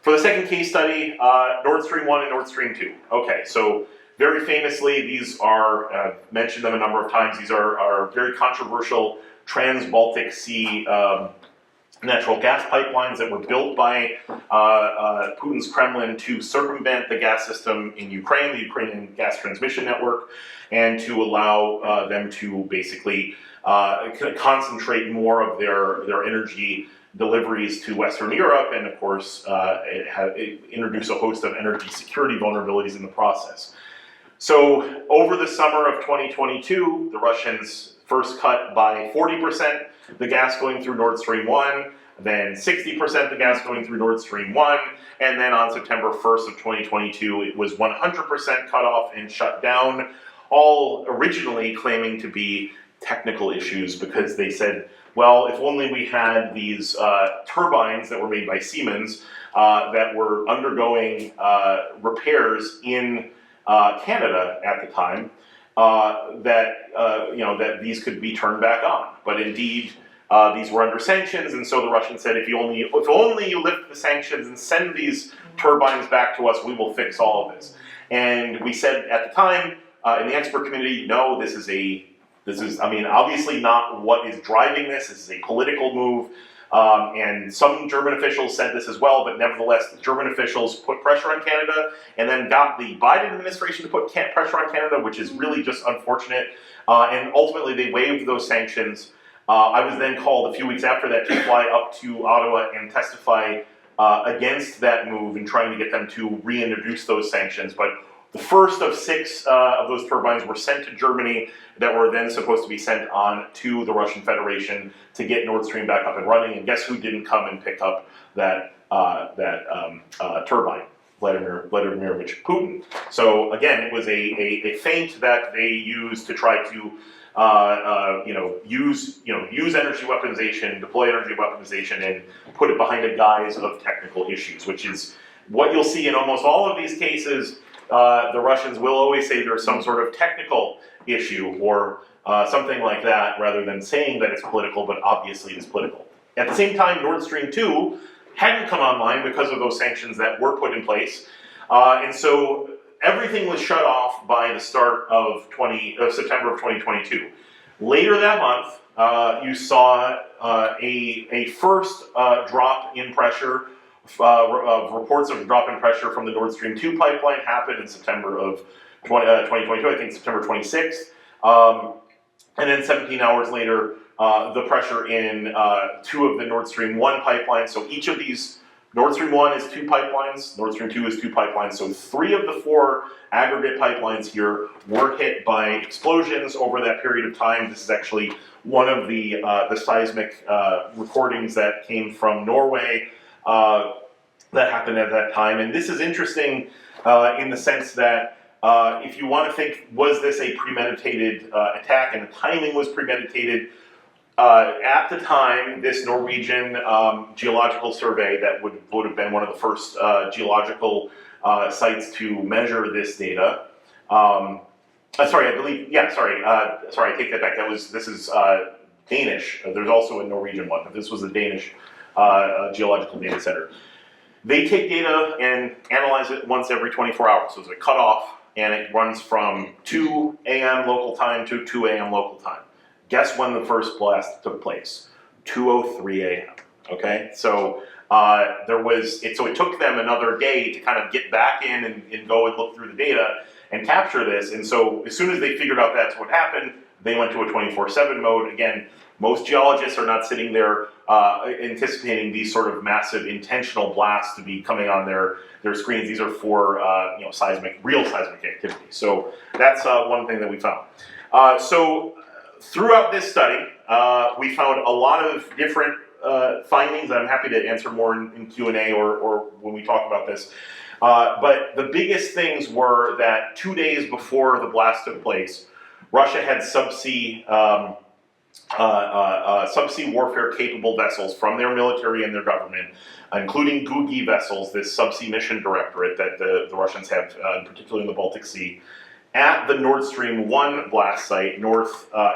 For the second case study, Nord Stream 1 and Nord Stream 2. Okay, so very famously, these are, I've mentioned them a number of times, these are very controversial trans-Baltic Sea natural gas pipelines that were built by Putin's Kremlin to circumvent the gas system in Ukraine, the Ukrainian gas transmission network, and to allow them to basically concentrate more of their energy deliveries to Western Europe, and of course it introduced a host of energy security vulnerabilities in the process. So over the summer of 2022, the Russians first cut by 40% the gas going through Nord Stream 1, then 60% the gas going through Nord Stream 1, and then on September 1st of 2022, it was 100% cut off and shut down, all originally claiming to be technical issues because they said, well, if only we had these turbines that were made by Siemens that were undergoing repairs in Canada at the time, that these could be turned back on. But indeed, these were under sanctions, and so the Russians said, if only you lift the sanctions and send these turbines back to us, we will fix all of this. And we said at the time, in the expert community, no, this is a This is, I mean, obviously not what is driving this. This is a political move. And some German officials said this as well, but nevertheless, the German officials put pressure on Canada and then got the Biden administration to put pressure on Canada, which is really just unfortunate. And ultimately, they waived those sanctions. I was then called a few weeks after that to fly up to Ottawa and testify against that move and trying to get them to reintroduce those sanctions. But the first of 6 of those turbines were sent to Germany that were then supposed to be sent on to the Russian Federation to get Nord Stream back up and running. And guess who didn't come and pick up that turbine? Vladimirovich Putin. So again, it was a feint that they used to try to use energy weaponization, deploy energy weaponization, and put it behind a guise of technical issues, which is what you'll see in almost all of these cases. The Russians will always say there's some sort of technical issue or something like that, rather than saying that it's political, but obviously it is political. At the same time, Nord Stream 2 hadn't come online because of those sanctions that were put in place, and so everything was shut off by the start of September of 2022. Later that month, you saw a first drop in pressure. Reports of drop in pressure from the Nord Stream 2 pipeline happened in September of 2022, I think September 26th. And then 17 hours later, the pressure in 2 of the Nord Stream 1 pipelines. So each of these, Nord Stream 1 is 2 pipelines, Nord Stream 2 is 2 pipelines. So 3 of the 4 aggregate pipelines here were hit by explosions over that period of time. This is actually one of the seismic recordings that came from Norway that happened at that time. And this is interesting in the sense that if you want to think, was this a premeditated attack, and the timing was premeditated, at the time, this Norwegian geological survey that would have been one of the first geological sites to measure this data. Sorry, I believe, yeah, sorry, I take that back. This is Danish. There's also a Norwegian one, but this was the Danish geological data center. They take data and analyze it once every 24 hours. So it's a cutoff, and it runs from 2 a.m. local time to 2 a.m. local time. Guess when the first blast took place? 2:03 a.m. Okay, so it took them another day to kind of get back in and go and look through the data and capture this. And so as soon as they figured out that's what happened, they went to a 24/7 mode. Again, most geologists are not sitting there anticipating these sort of massive intentional blasts to be coming on their screens. These are for real seismic activity. So that's one thing that we found. So throughout this study, we found a lot of different findings. I'm happy to answer more in Q&A or when we talk about this. But the biggest things were that 2 days before the blast took place, Russia had subsea warfare capable vessels from their military and their government, including Gugi vessels, this subsea mission directorate that the Russians have, particularly in the Baltic Sea, at the Nord Stream 1 blast site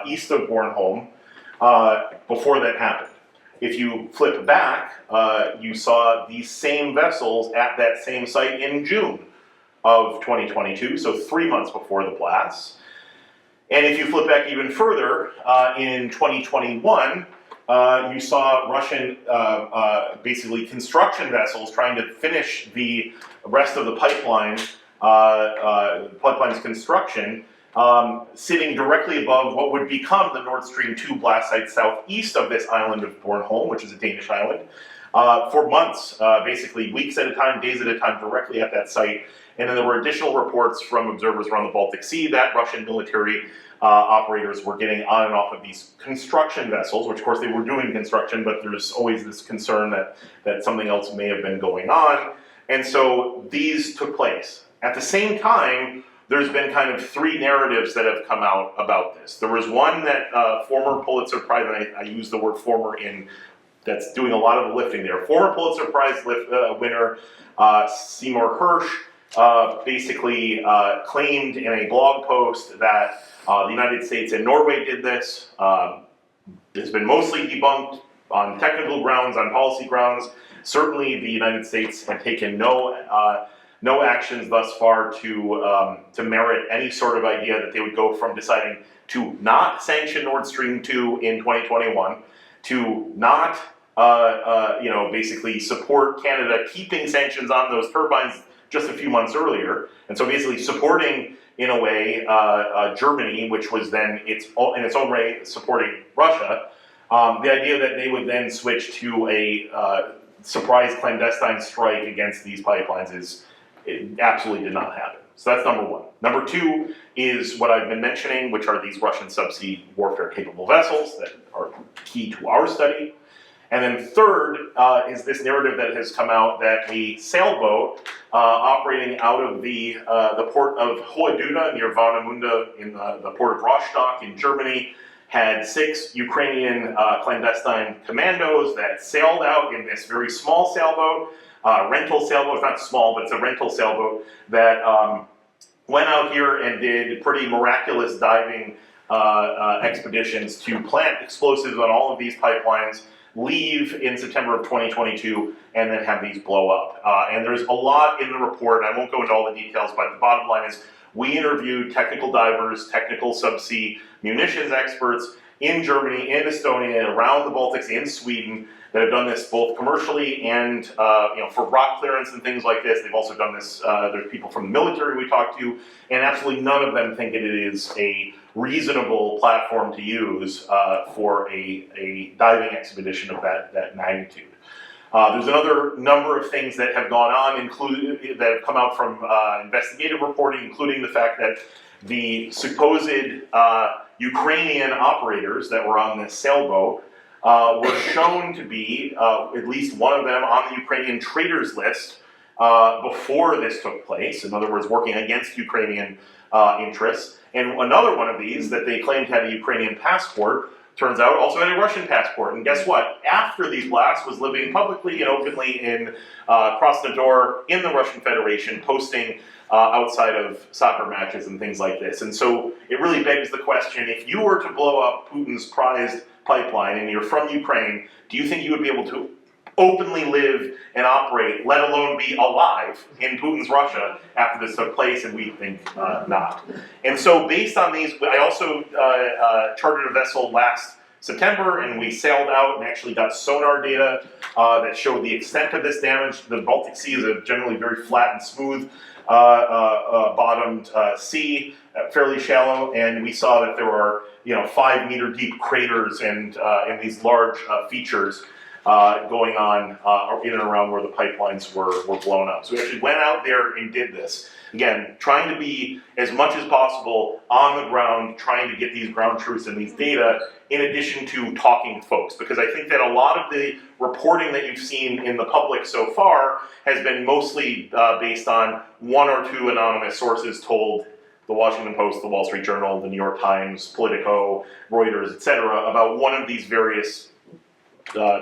east of Bornholm before that happened. If you flip back, you saw these same vessels at that same site in June of 2022, so 3 months before the blast. And if you flip back even further, in 2021, you saw Russian, basically construction vessels trying to finish the rest of the pipeline's construction, sitting directly above what would become the Nord Stream 2 blast site southeast of this island of Bornholm, which is a Danish island, for months, basically weeks at a time, days at a time, directly at that site. And then there were additional reports from observers around the Baltic Sea that Russian military operators were getting on and off of these construction vessels, which of course they were doing construction, but there's always this concern that something else may have been going on. And so these took place. At the same time, there's been kind of 3 narratives that have come out about this. There was one that former Pulitzer Prize, and I use the word former that's doing a lot of the lifting there. Former Pulitzer Prize winner Seymour Hersh basically claimed in a blog post that the United States and Norway did this. It's been mostly debunked on technical grounds, on policy grounds. Certainly the United States had taken no no actions thus far to merit any sort of idea that they would go from deciding to not sanction Nord Stream 2 in 2021 to not, basically support Canada keeping sanctions on those turbines just a few months earlier, and so basically supporting, in a way, Germany, which was then in its own way supporting Russia. The idea that they would then switch to a surprise clandestine strike against these pipelines it absolutely did not happen. So that's number one. Number two is what I've been mentioning, which are these Russian subsea warfare capable vessels that are key to our study. And then third is this narrative that has come out that a sailboat operating out of the port of Hoyeduda near Warnemünde in the port of Rostock in Germany had 6 Ukrainian clandestine commandos that sailed out in this very small sailboat, rental sailboat. It's not small, but it's a rental sailboat that went out here and did pretty miraculous diving expeditions to plant explosives on all of these pipelines, leave in September of 2022, and then have these blow up. And there's a lot in the report. I won't go into all the details, but the bottom line is we interviewed technical divers, technical subsea munitions experts in Germany, in Estonia, around the Baltics, in Sweden, that have done this both commercially and for rock clearance and things like this. They've also done this, there's people from the military we talked to, and absolutely none of them think it is a reasonable platform to use for a diving expedition of that magnitude. There's another number of things that have gone on, that have come out from investigative reporting, including the fact that the supposed Ukrainian operators that were on this sailboat were shown to be, at least one of them, on the Ukrainian traitors list before this took place. In other words, working against Ukrainian interests. And another one of these that they claimed had a Ukrainian passport, turns out also had a Russian passport. And guess what? After these blasts, was living publicly and openly in Krasnodar in the Russian Federation, posting outside of soccer matches and things like this. And so it really begs the question, if you were to blow up Putin's prized pipeline and you're from Ukraine, do you think you would be able to openly live and operate, let alone be alive in Putin's Russia after this took place? And we think not. And so based on these, I also chartered a vessel last September, and we sailed out and actually got sonar data that showed the extent of this damage. The Baltic Sea is a generally very flat and smooth bottomed sea, fairly shallow, and we saw that there are 5-meter deep craters and these large features going on in and around where the pipelines were blown up. So we actually went out there and did this. Again, trying to be as much as possible on the ground, trying to get these ground truths and these data, in addition to talking to folks. Because I think that a lot of the reporting that you've seen in the public so far has been mostly based on 1 or 2 anonymous sources told the Washington Post, the Wall Street Journal, the New York Times, Politico, Reuters, etc., about one of these various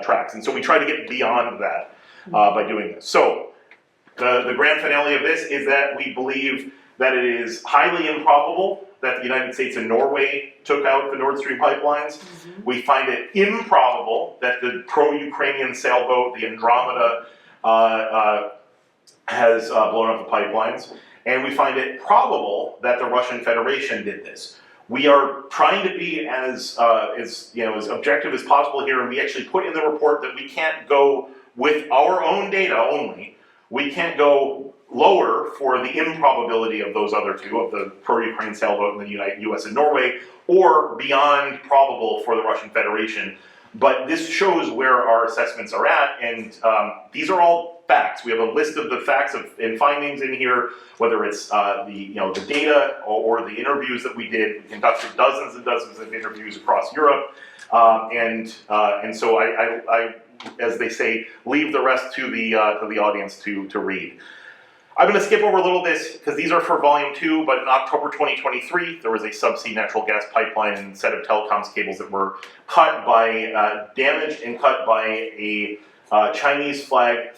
tracks. And so we try to get beyond that by doing this. So the grand finale of this is that we believe that it is highly improbable that the United States and Norway took out the Nord Stream pipelines. Mm-hmm. We find it improbable that the pro-Ukrainian sailboat, the Andromeda, has blown up the pipelines. And we find it probable that the Russian Federation did this. We are trying to be as objective as possible here, and we actually put in the report that we can't go with our own data only. We can't go lower for the improbability of those other two, of the pro-Ukraine sailboat and the U.S. and Norway, or beyond probable for the Russian Federation. But this shows where our assessments are at, and these are all facts. We have a list of the facts and findings in here, whether it's the data or the interviews that we did. We conducted dozens and dozens of interviews across Europe, and so I, as they say, leave the rest to the audience to read. I'm going to skip over a little this because these are for volume 2, but in October 2023, there was a subsea natural gas pipeline and set of telecoms cables that were cut by, damaged and cut by a Chinese flagged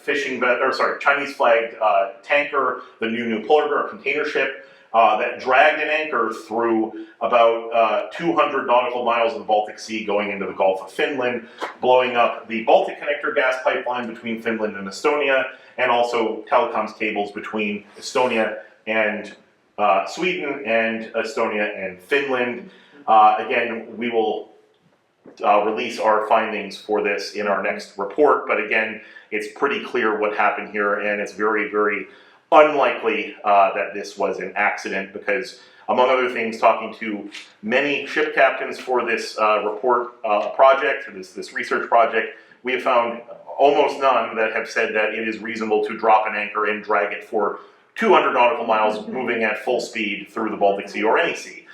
tanker, the New Polar Bear, container ship. that dragged an anchor through about 200 nautical miles of the Baltic Sea going into the Gulf of Finland, blowing up the Baltic Connector gas pipeline between Finland and Estonia, and also telecoms cables between Estonia and Sweden and Estonia and Finland. Again, we will release our findings for this in our next report, but again, it's pretty clear what happened here, and it's very, very unlikely that this was an accident because, among other things, talking to many ship captains for this project, this research project, we have found almost none that have said that it is reasonable to drop an anchor and drag it for 200 nautical miles moving at full speed through the Baltic Sea or any sea.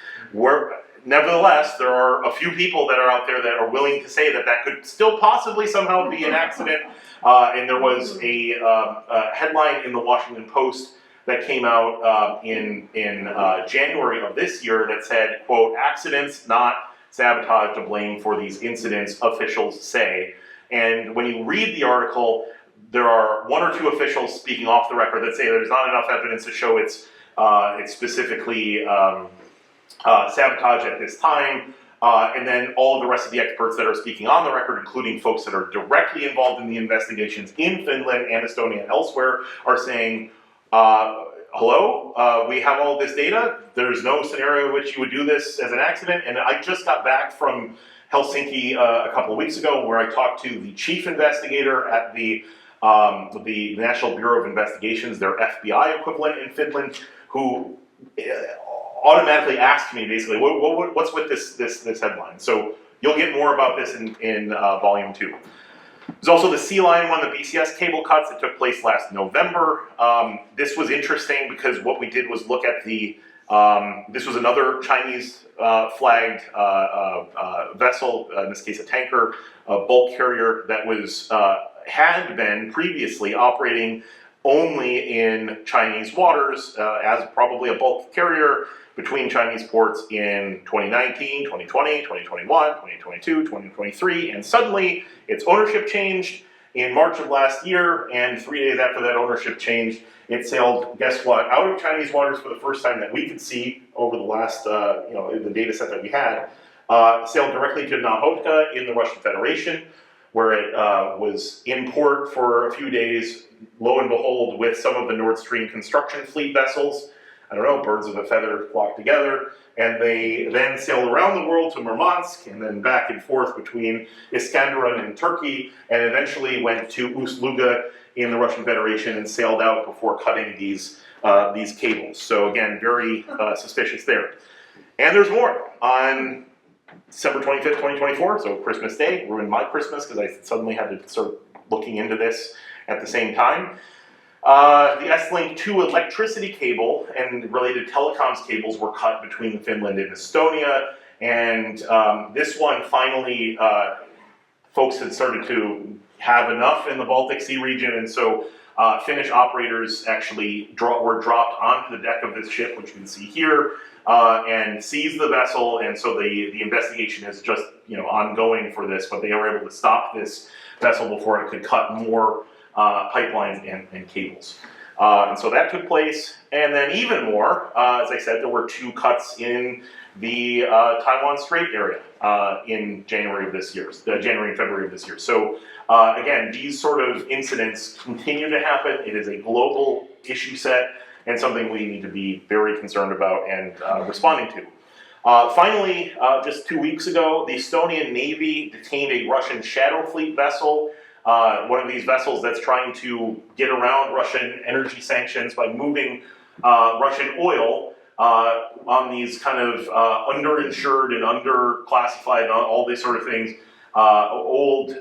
Nevertheless, there are a few people that are out there that are willing to say that that could still possibly somehow be an accident. And there was a headline in the Washington Post that came out in January of this year that said, quote, "Accidents, not sabotage to blame for these incidents, officials say." And when you read the article, there are one or two officials speaking off the record that say there's not enough evidence to show it's specifically sabotage at this time, and then all of the rest of the experts that are speaking on the record, including folks that are directly involved in the investigations in Finland and Estonia and elsewhere, are saying, hello, we have all this data, there's no scenario in which you would do this as an accident. And I just got back from Helsinki a couple of weeks ago where I talked to the chief investigator at the National Bureau of Investigations, their FBI equivalent in Finland, who automatically asked me basically, what's with this headline? So you'll get more about this in volume 2. There's also the Sea Lion one, the BCS cable cuts that took place last November. This was interesting because what we did was look at this was another Chinese flagged vessel, in this case a tanker, a bulk carrier that had been previously operating only in Chinese waters as probably a bulk carrier between Chinese ports in 2019, 2020, 2021, 2022, 2023, and suddenly its ownership changed in March of last year, and 3 days after that ownership changed, it sailed, guess what, out of Chinese waters for the first time that we could see over the last, the data set that we had, sailed directly to Nahotka in the Russian Federation, where it was in port for a few days, lo and behold, with some of the Nord Stream construction fleet vessels. I don't know, birds of a feather flock together, and they then sailed around the world to Murmansk, and then back and forth between Iskenderun and Turkey, and eventually went to Ust-Luga in the Russian Federation and sailed out before cutting these cables. So again, very suspicious there. And there's more. On December 25th, 2024, so Christmas Day, ruined my Christmas because I suddenly had to start looking into this at the same time. The S-Link 2 electricity cable and related telecoms cables were cut between Finland and Estonia, and this one finally, folks had started to have enough in the Baltic Sea region, and so Finnish operators actually were dropped onto the deck of this ship, which you can see here, and seized the vessel, and so the investigation is just ongoing for this, but they were able to stop this vessel before it could cut more pipelines and cables. And so that took place, and then even more, as I said, there were 2 cuts in the Taiwan Strait area in January and February of this year. So again, these sort of incidents continue to happen. It is a global issue set and something we need to be very concerned about and responding to. Finally, just 2 weeks ago, the Estonian Navy detained a Russian Shadow Fleet vessel, one of these vessels that's trying to get around Russian energy sanctions by moving Russian oil on these kind of underinsured and underclassified and all these sort of things, old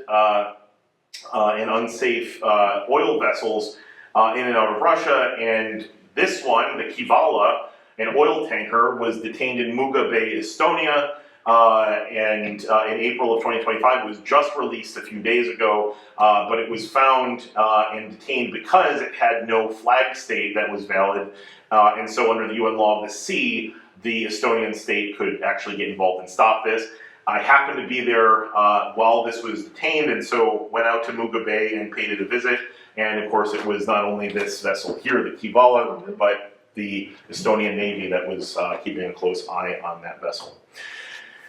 and unsafe oil vessels in and out of Russia. And this one, the Kivala, an oil tanker, was detained in Muuga Bay, Estonia, and in April of 2025 was just released a few days ago, but it was found and detained because it had no flag state that was valid, and so under the UN law of the sea, the Estonian state could actually get involved and stop this. I happened to be there while this was detained, and so went out to Muuga Bay and paid it a visit, and of course it was not only this vessel here, the Kivala, but the Estonian Navy that was keeping a close eye on that vessel.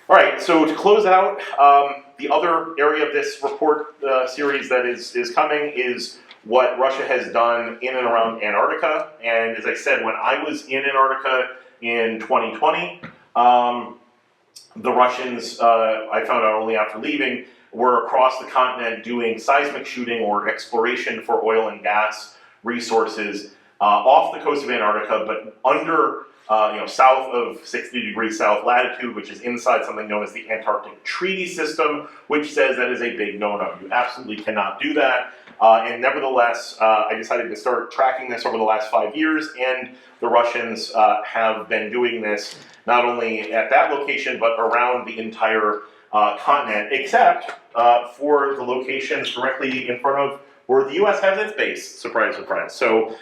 All right, so to close out, the other area of this report series that is coming is what Russia has done in and around Antarctica. And as I said, when I was in Antarctica in 2020, the Russians, I found out only after leaving, were across the continent doing seismic shooting or exploration for oil and gas resources off the coast of Antarctica, but under, south of 60 degrees south latitude, which is inside something known as the Antarctic Treaty System, which says that is a big no-no. You absolutely cannot do that. And nevertheless, I decided to start tracking this over the last 5 years, and the Russians have been doing this not only at that location, but around the entire continent, except for the locations directly in front of where the U.S. has its base. Surprise, surprise. So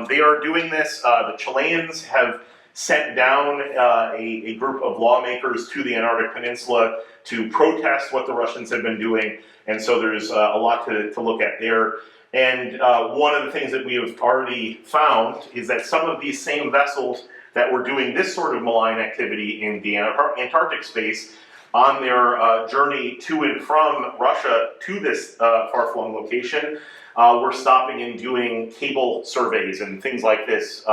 they are doing this. The Chileans have sent down a group of lawmakers to the Antarctic Peninsula to protest what the Russians have been doing. And so there's a lot to look at there. And one of the things that we have already found is that some of these same vessels that were doing this sort of malign activity in the Antarctic space on their journey to and from Russia to this far-flung location were stopping and doing cable surveys and things like this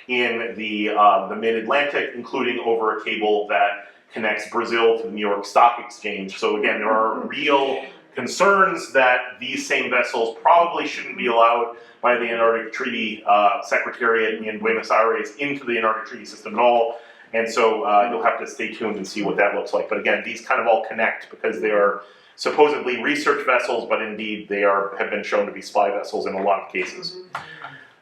in the mid-Atlantic, including over a cable that connects Brazil to the New York Stock Exchange. So again, there are real concerns that these same vessels probably shouldn't be allowed by the Antarctic Treaty Secretariat in Buenos Aires into the Antarctic Treaty System at all. And so you'll have to stay tuned and see what that looks like. But again, these kind of all connect because they are supposedly research vessels, but indeed they have been shown to be spy vessels in a lot of cases.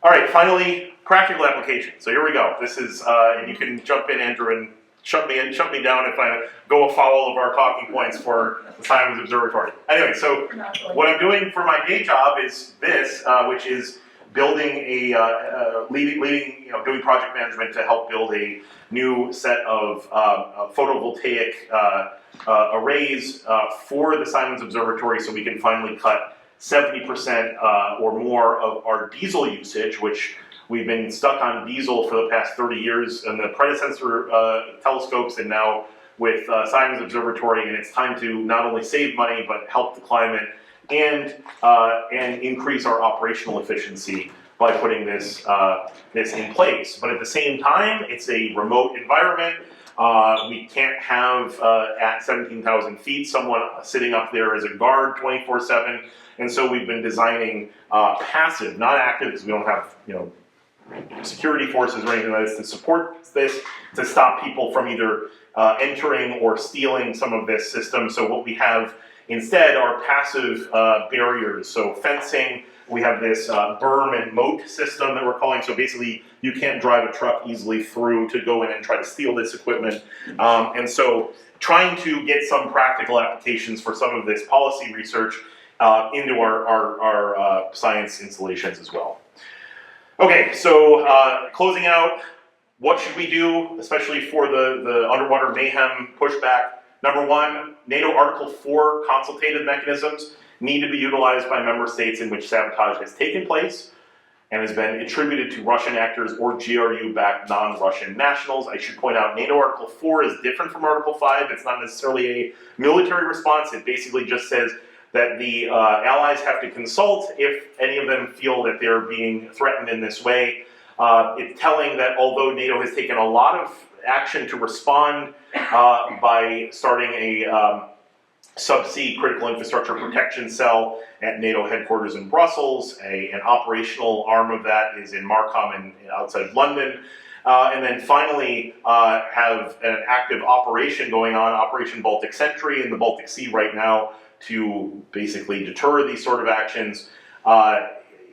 All right, finally, practical application. So here we go. This is, and you can jump in, Andrew, and shut me down if I go afoul of our talking points for the Simons Observatory. Anyway, so what I'm doing for my day job is this, which is building doing project management to help build a new set of photovoltaic arrays for the Simons Observatory, so we can finally cut 70% or more of our diesel usage, which we've been stuck on diesel for the past 30 years in the predecessor telescopes and now with Simons Observatory, and it's time to not only save money but help the climate and increase our operational efficiency by putting this in place. But at the same time, it's a remote environment. We can't have at 17,000 feet someone sitting up there as a guard 24/7, and so we've been designing passive, not active, because we don't have security forces or anything like this to support this, to stop people from either entering or stealing some of this system. So what we have instead are passive barriers, so fencing. We have this berm and moat system that we're calling, so basically you can't drive a truck easily through to go in and try to steal this equipment. And so trying to get some practical applications for some of this policy research into our science installations as well. Okay, so closing out, what should we do, especially for the underwater mayhem pushback? Number one, NATO Article 4 consultative mechanisms need to be utilized by member states in which sabotage has taken place and has been attributed to Russian actors or GRU-backed non-Russian nationals. I should point out NATO Article 4 is different from Article 5. It's not necessarily a military response. It basically just says that the allies have to consult if any of them feel that they're being threatened in this way. It's telling that although NATO has taken a lot of action to respond by starting a subsea critical infrastructure protection cell at NATO headquarters in Brussels, an operational arm of that is in Markham outside of London, and then finally have an active operation going on, Operation Baltic Sentry in the Baltic Sea right now, to basically deter these sort of actions.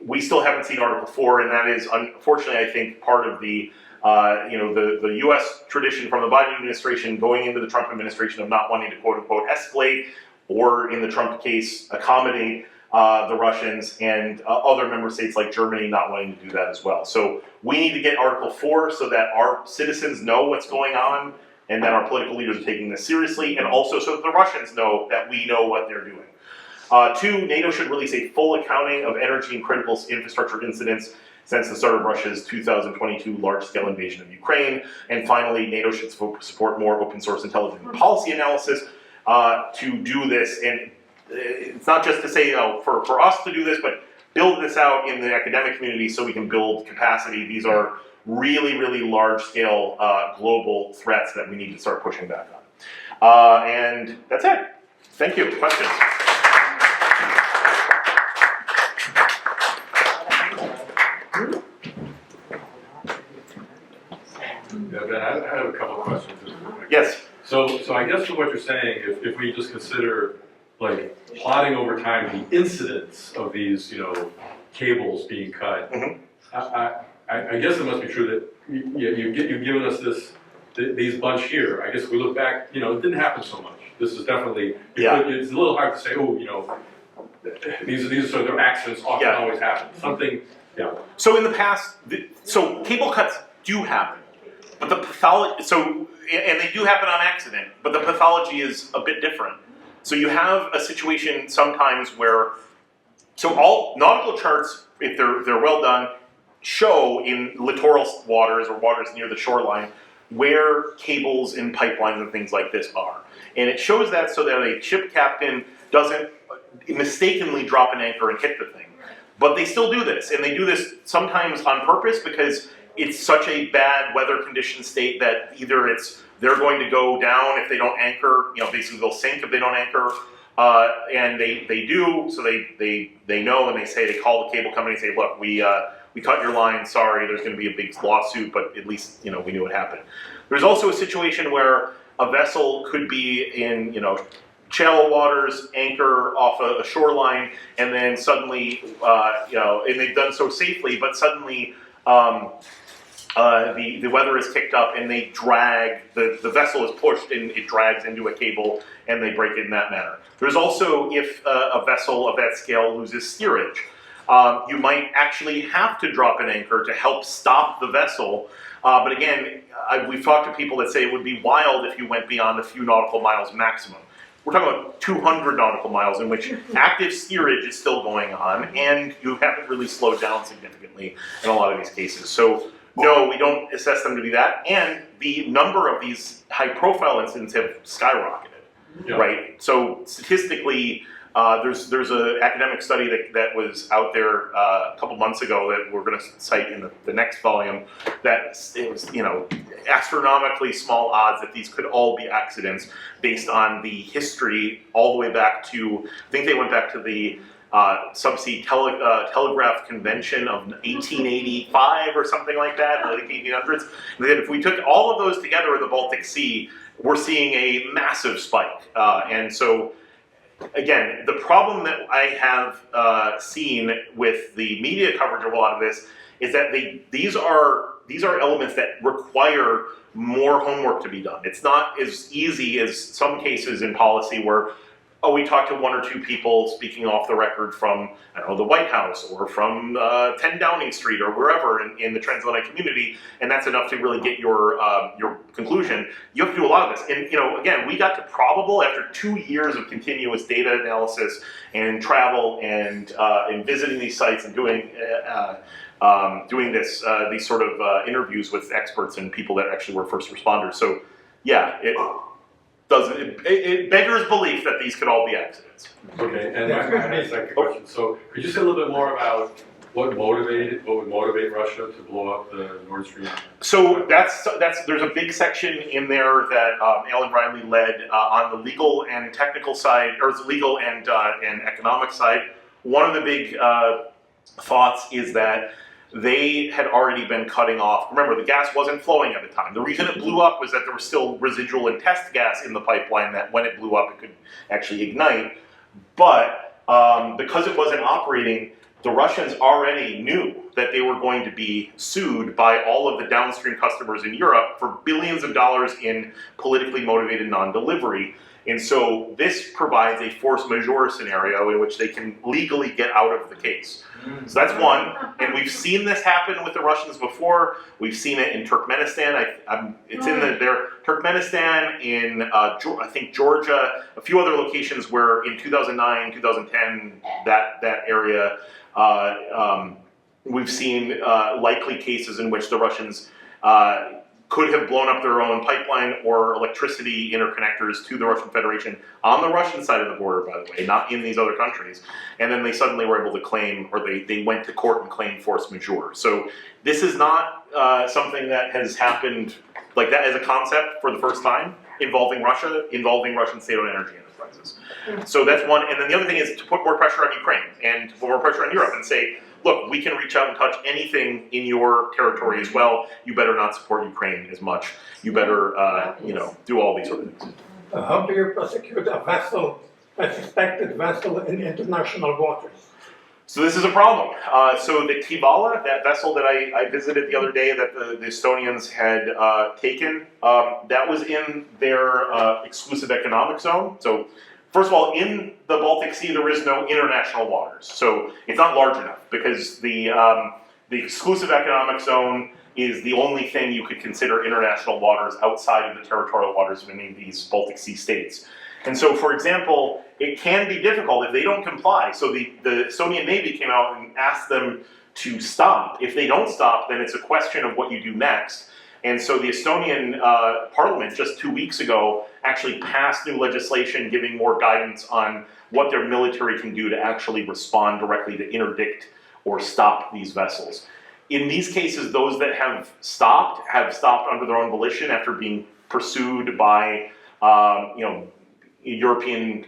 We still haven't seen Article 4, and that is unfortunately, I think, part of the the U.S. tradition from the Biden administration going into the Trump administration of not wanting to quote unquote escalate, or in the Trump case, accommodate the Russians, and other member states like Germany not wanting to do that as well. So we need to get Article 4 so that our citizens know what's going on and that our political leaders are taking this seriously, and also so that the Russians know that we know what they're doing. Two, NATO should release a full accounting of energy and critical infrastructure incidents since the start of Russia's 2022 large-scale invasion of Ukraine. And finally, NATO should support more open source intelligence and policy analysis to do this. And it's not just to say, for us to do this, but build this out in the academic community so we can build capacity. These are really, really large-scale global threats that we need to start pushing back on. And that's it. Thank you. Questions? Yeah, Ben, I have a couple of questions. Yes. So I guess from what you're saying, if we just consider like plotting over time the incidence of these, cables being cut, I guess it must be true that you've given us these bunch here. I guess if we look back, it didn't happen so much. This is definitely, it's a little hard to say, these are their accidents often always happen. Something, So in the past, so cable cuts do happen, but the pathology, and they do happen on accident, but the pathology is a bit different. So you have a situation sometimes where, so all nautical charts, if they're well done, show in littoral waters or waters near the shoreline where cables and pipelines and things like this are. And it shows that so that a ship captain doesn't mistakenly drop an anchor and hit the thing. But they still do this, and they do this sometimes on purpose because it's such a bad weather condition state that either they're going to go down if they don't anchor, basically they'll sink if they don't anchor, and they do, so they know, and they call the cable company and say, look, we cut your line, sorry, there's going to be a big lawsuit, but at least we knew what happened. There's also a situation where a vessel could be in shallow waters, anchor off a shoreline, and then suddenly, and they've done so safely, but suddenly the weather is kicked up and they drag, the vessel is pushed and it drags into a cable and they break it in that manner. There's also, if a vessel of that scale loses steerage, you might actually have to drop an anchor to help stop the vessel. But again, we've talked to people that say it would be wild if you went beyond a few nautical miles maximum. We're talking about 200 nautical miles in which active steerage is still going on, and you haven't really slowed down significantly in a lot of these cases. So no, we don't assess them to be that, and the number of these high-profile incidents have skyrocketed, right? So statistically, there's an academic study that was out there a couple months ago that we're going to cite in the next volume, that it was, astronomically small odds that these could all be accidents based on the history all the way back to, I think they went back to the subsea telegraph convention of 1885 or something like that, I think 1800s. And then if we took all of those together in the Baltic Sea, we're seeing a massive spike. And so, again, the problem that I have seen with the media coverage of a lot of this is that these are elements that require more homework to be done. It's not as easy as some cases in policy where, we talked to one or two people speaking off the record from, the White House or from 10 Downing Street or wherever in the transatlantic community, and that's enough to really get your conclusion. You have to do a lot of this. And, again, we got to probable after 2 years of continuous data analysis and travel and visiting these sites and doing these sort of interviews with experts and people that actually were first responders. So, yeah, it beggars belief that these could all be accidents. Okay, and my second question. So, could you say a little bit more about what would motivate Russia to blow up the Nord Stream? So there's a big section in there that Alan Riley led on the legal and technical side, or the legal and economic side. One of the big thoughts is that they had already been cutting off. Remember, the gas wasn't flowing at the time. The reason it blew up was that there was still residual and test gas in the pipeline that when it blew up, it could actually ignite. But because it wasn't operating, the Russians already knew that they were going to be sued by all of the downstream customers in Europe for billions of dollars in politically motivated non-delivery. And so this provides a force majeure scenario in which they can legally get out of the case. So that's one, and we've seen this happen with the Russians before. We've seen it in Turkmenistan. It's in there. Turkmenistan, in I think Georgia, a few other locations where in 2009, 2010, that area, we've seen likely cases in which the Russians could have blown up their own pipeline or electricity interconnectors to the Russian Federation on the Russian side of the border, by the way, not in these other countries. And then they suddenly were able to claim, or they went to court and claimed force majeure. So this is not something that has happened like that as a concept for the first time involving Russia, involving Russian state-owned energy enterprises. So that's one. And then the other thing is to put more pressure on Ukraine and to put more pressure on Europe and say, look, we can reach out and touch anything in your territory as well. You better not support Ukraine as much. You better, do all these sort of things. How do you prosecute a vessel, a suspected vessel in international waters? So this is a problem. So the Kivala, that vessel that I visited the other day that the Estonians had taken, that was in their exclusive economic zone. So first of all, in the Baltic Sea, there is no international waters. So it's not large enough because the exclusive economic zone is the only thing you could consider international waters outside of the territorial waters of any of these Baltic Sea states. And so, for example, it can be difficult if they don't comply. So the Estonian Navy came out and asked them to stop. If they don't stop, then it's a question of what you do next. And so the Estonian parliament just 2 weeks ago actually passed new legislation giving more guidance on what their military can do to actually respond directly to interdict or stop these vessels. In these cases, those that have stopped under their own volition after being pursued by European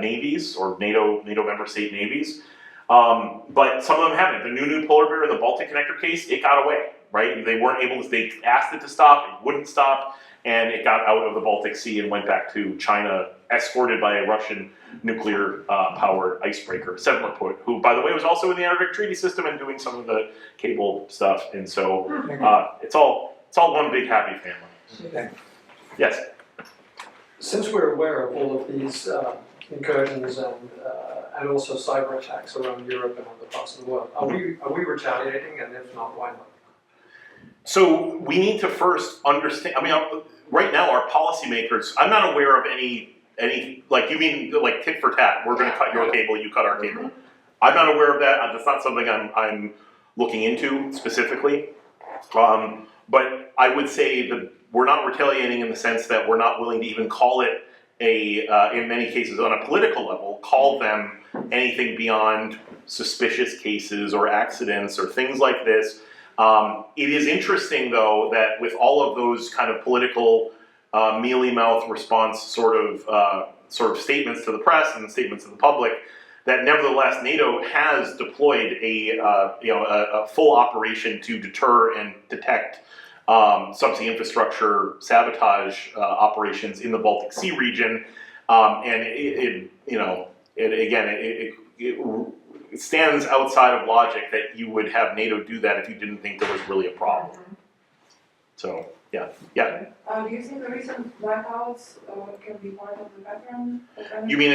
navies or NATO member state navies. But some of them haven't. The new polar bear in the Baltic Connector case, it got away, right? They weren't able to, they asked it to stop, it wouldn't stop, and it got out of the Baltic Sea and went back to China, escorted by a Russian nuclear powered icebreaker, Shevchenko, who, by the way, was also in the Antarctic Treaty System and doing some of the cable stuff. And so it's all one big happy family. Okay. Yes. Since we're aware of all of these incursions and also cyber attacks around Europe and other parts of the world, are we retaliating? And if not, why not? So we need to first understand. I mean, right now our policymakers. I'm not aware of any like you mean like tit for tat. We're going to cut your cable, you cut our cable. I'm not aware of that. That's not something I'm looking into specifically. But I would say that we're not retaliating in the sense that we're not willing to even call it in many cases on a political level, call them anything beyond suspicious cases or accidents or things like this. It is interesting though that with all of those kind of political mealy-mouthed response sort of statements to the press and statements to the public, that nevertheless NATO has deployed a full operation to deter and detect subsea infrastructure sabotage operations in the Baltic Sea region, and it stands outside of logic that you would have NATO do that if you didn't think there was really a problem. So yeah. Do you think the recent blackouts can be part of the pattern? You mean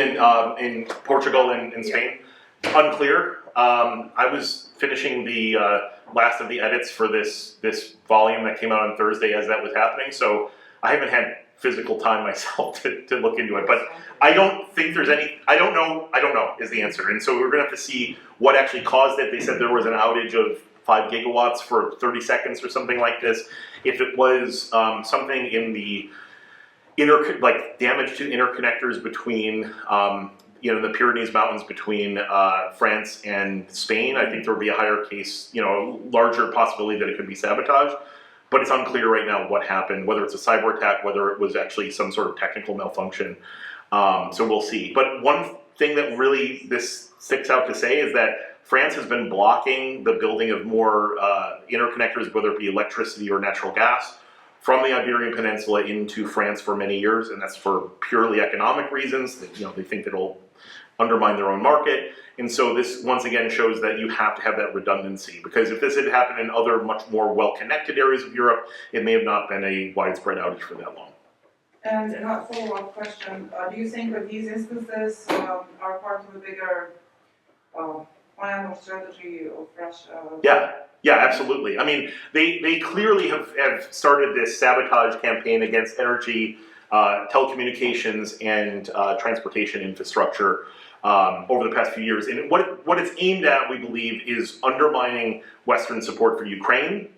in Portugal and in Spain? Unclear. I was finishing the last of the edits for this volume that came out on Thursday as that was happening, so I haven't had physical time myself to look into it. But I don't think there's any. I don't know is the answer, and so we're going to have to see what actually caused it. They said there was an outage of 5 gigawatts for 30 seconds or something like this. If it was something in the damage to interconnectors between the Pyrenees Mountains between France and Spain, I think there would be a higher case, larger possibility that it could be sabotage. But it's unclear right now what happened, whether it's a cyber attack, whether it was actually some sort of technical malfunction. So we'll see. But one thing that really this sticks out to say is that France has been blocking the building of more interconnectors, whether it be electricity or natural gas, from the Iberian Peninsula into France for many years, and that's for purely economic reasons. They think that it'll undermine their own market, and so this once again shows that you have to have that redundancy, because if this had happened in other much more well-connected areas of Europe, it may have not been a widespread outage for that long. And a follow-up question, do you think that these instances are part of a bigger plan or strategy of Russia? Yeah, absolutely. I mean, they clearly have started this sabotage campaign against energy, telecommunications, and transportation infrastructure over the past few years. And what it's aimed at, we believe, is undermining Western support for Ukraine,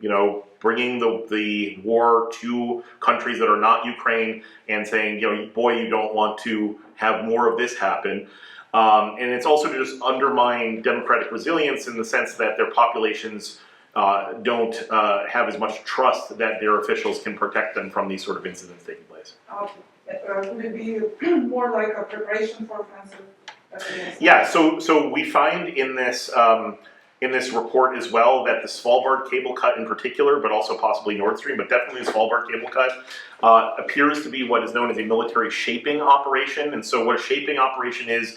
bringing the war to countries that are not Ukraine and saying, boy, you don't want to have more of this happen. And it's also to just undermine democratic resilience in the sense that their populations don't have as much trust that their officials can protect them from these sort of incidents taking place. Could it be more like a preparation for offensive? Yeah, so we find in this report as well that the Svalbard cable cut in particular, but also possibly Nord Stream, but definitely the Svalbard cable cut, appears to be what is known as a military shaping operation. And so what a shaping operation is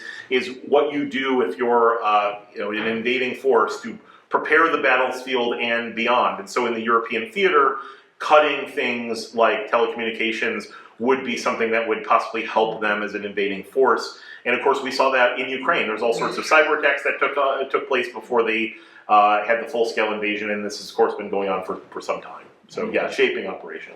what you do if you're an invading force to prepare the battlefield and beyond. And so in the European theater, cutting things like telecommunications would be something that would possibly help them as an invading force. And of course, we saw that in Ukraine. There's all sorts of cyber attacks that took place before they had the full-scale invasion, and this has, of course, been going on for some time. So yeah, shaping operation.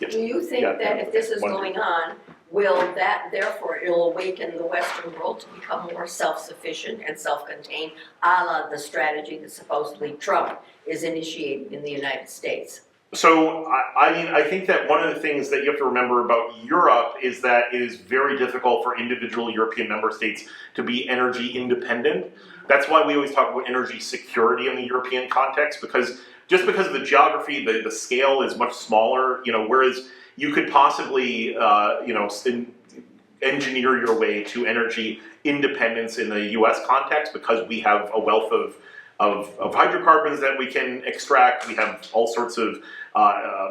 Yep. Do you think that if this is going on, will that therefore it'll awaken the Western world to become more self-sufficient and self-contained, a la the strategy that supposedly Trump is initiating in the United States? So, I think that one of the things that you have to remember about Europe is that it is very difficult for individual European member states to be energy independent. That's why we always talk about energy security in the European context, because just because of the geography, the scale is much smaller, whereas you could possibly, engineer your way to energy independence in the US context because we have a wealth of hydrocarbons that we can extract. We have all sorts of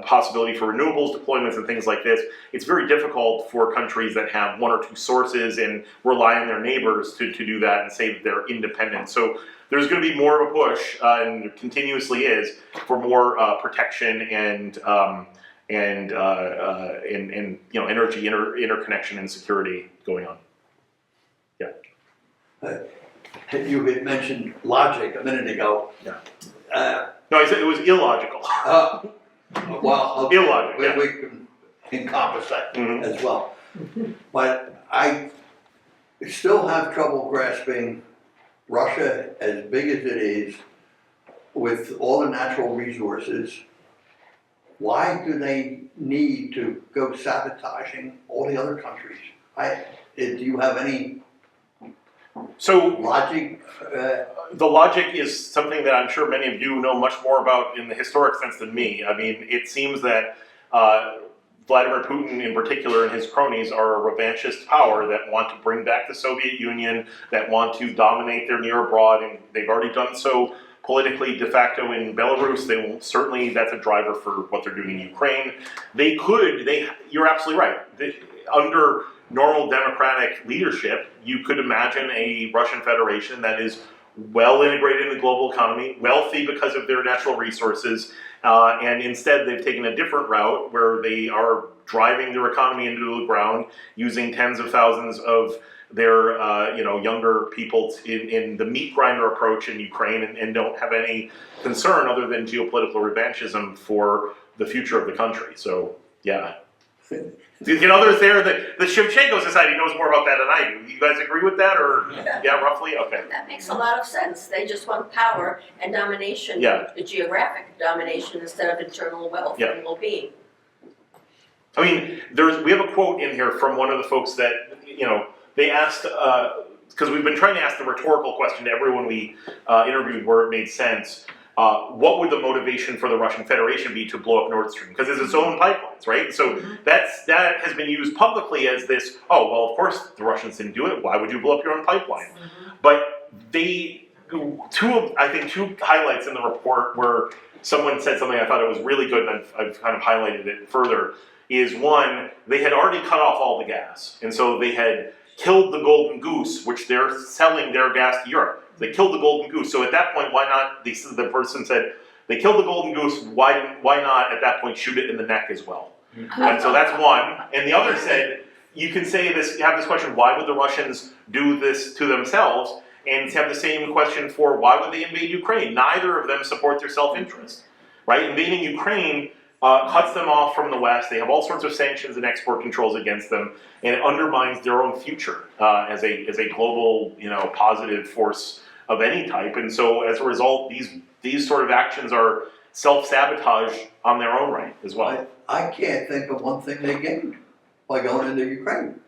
possibility for renewables deployments and things like this. It's very difficult for countries that have one or two sources and rely on their neighbors to do that and say that they're independent. So there's going to be more of a push, and continuously is, for more protection and energy interconnection and security going on. Yeah. You had mentioned logic a minute ago. Yeah. No, I said it was illogical. Well, illogical. Yeah. We can encompass that as well. But I still have trouble grasping Russia, as big as it is, with all the natural resources. Why do they need to go sabotaging all the other countries? Do you have any logic? The logic is something that I'm sure many of you know much more about in the historic sense than me. I mean, it seems that Vladimir Putin in particular and his cronies are a revanchist power that want to bring back the Soviet Union, that want to dominate their near abroad, and they've already done so politically de facto in Belarus. They will certainly, that's a driver for what they're doing in Ukraine. You're absolutely right. Under normal democratic leadership, you could imagine a Russian Federation that is well integrated in the global economy, wealthy because of their natural resources, and instead they've taken a different route where they are driving their economy into the ground, using tens of thousands of their younger people in the meat grinder approach in Ukraine, and don't have any concern other than geopolitical revanchism for the future of the country. So yeah. There's there, the Shevchenko Society knows more about that than I do. You guys agree with that, or yeah, roughly? Okay. That makes a lot of sense. They just want power and domination, the geographic domination instead of internal wealth and well-being. I mean, we have a quote in here from one of the folks that, they asked, because we've been trying to ask the rhetorical question to everyone we interviewed where it made sense. What would the motivation for the Russian Federation be to blow up Nord Stream? Because it's its own pipelines, right? So that has been used publicly as this, oh, well, of course the Russians didn't do it. Why would you blow up your own pipeline? But two highlights in the report where someone said something I thought it was really good, and I've kind of highlighted it further, is one, they had already cut off all the gas. And so they had killed the golden goose, which they're selling their gas to Europe. They killed the golden goose. So at that point, why not? The person said, they killed the golden goose. Why not at that point shoot it in the neck as well? And so that's one. And the other said, you can say this. Have this question: why would the Russians do this to themselves? And have the same question for why would they invade Ukraine? Neither of them support their self-interest, right? Invading Ukraine cuts them off from the West. They have all sorts of sanctions and export controls against them, and it undermines their own future as a global, positive force of any type. And so, as a result, these sort of actions are self-sabotage on their own right as well. I can't think of one thing they gained by going into Ukraine.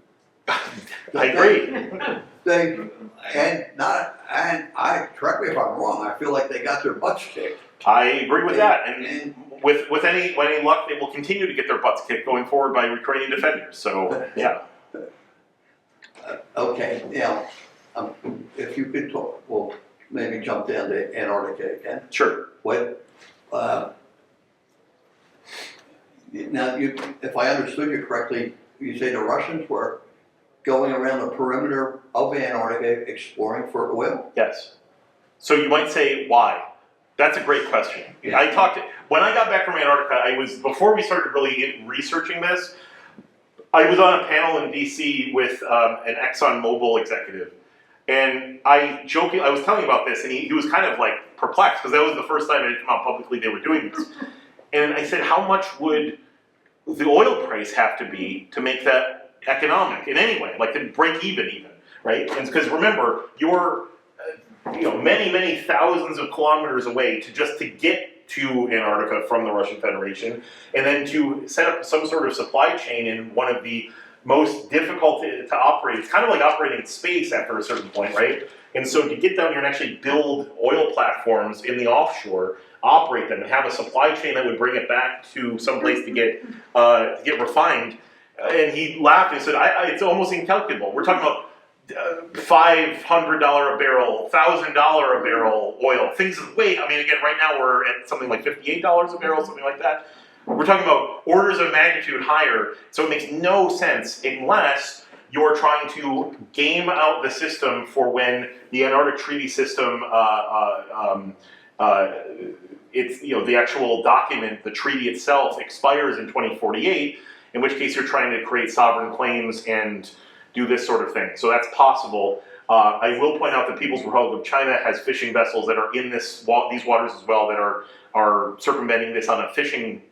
I agree. Correct me if I'm wrong, I feel like they got their butts kicked. I agree with that, and with any luck, they will continue to get their butts kicked going forward by Ukrainian defenders. So yeah. Okay, if you could talk, we'll maybe jump down to Antarctica again. Sure. Now, if I understood you correctly, you say the Russians were going around the perimeter of Antarctica exploring for oil? Yes. So you might say, why? That's a great question. When I got back from Antarctica, before we started really researching this, I was on a panel in DC with an ExxonMobil executive. And I was telling him about this, and he was kind of like perplexed, because that was the first time it had come out publicly they were doing this. And I said, how much would the oil price have to be to make that economic in any way, like to break even, right? And because remember, you're many, many thousands of kilometers away to get to Antarctica from the Russian Federation, and then to set up some sort of supply chain in one of the most difficult to operate. It's kind of like operating in space after a certain point, right? And so to get down here and actually build oil platforms in the offshore, operate them, and have a supply chain that would bring it back to some place to get refined. And he laughed and said, it's almost incalculable. We're talking about $500 a barrel, $1,000 a barrel oil. Things again, right now we're at something like $58 a barrel, something like that. We're talking about orders of magnitude higher. So it makes no sense unless you're trying to game out the system for when the Antarctic Treaty System, it's the actual document, the treaty itself, expires in 2048. In which case you're trying to create sovereign claims and do this sort of thing. So that's possible. I will point out that People's Republic of China has fishing vessels that are in these waters as well that are circumventing this on a fishing,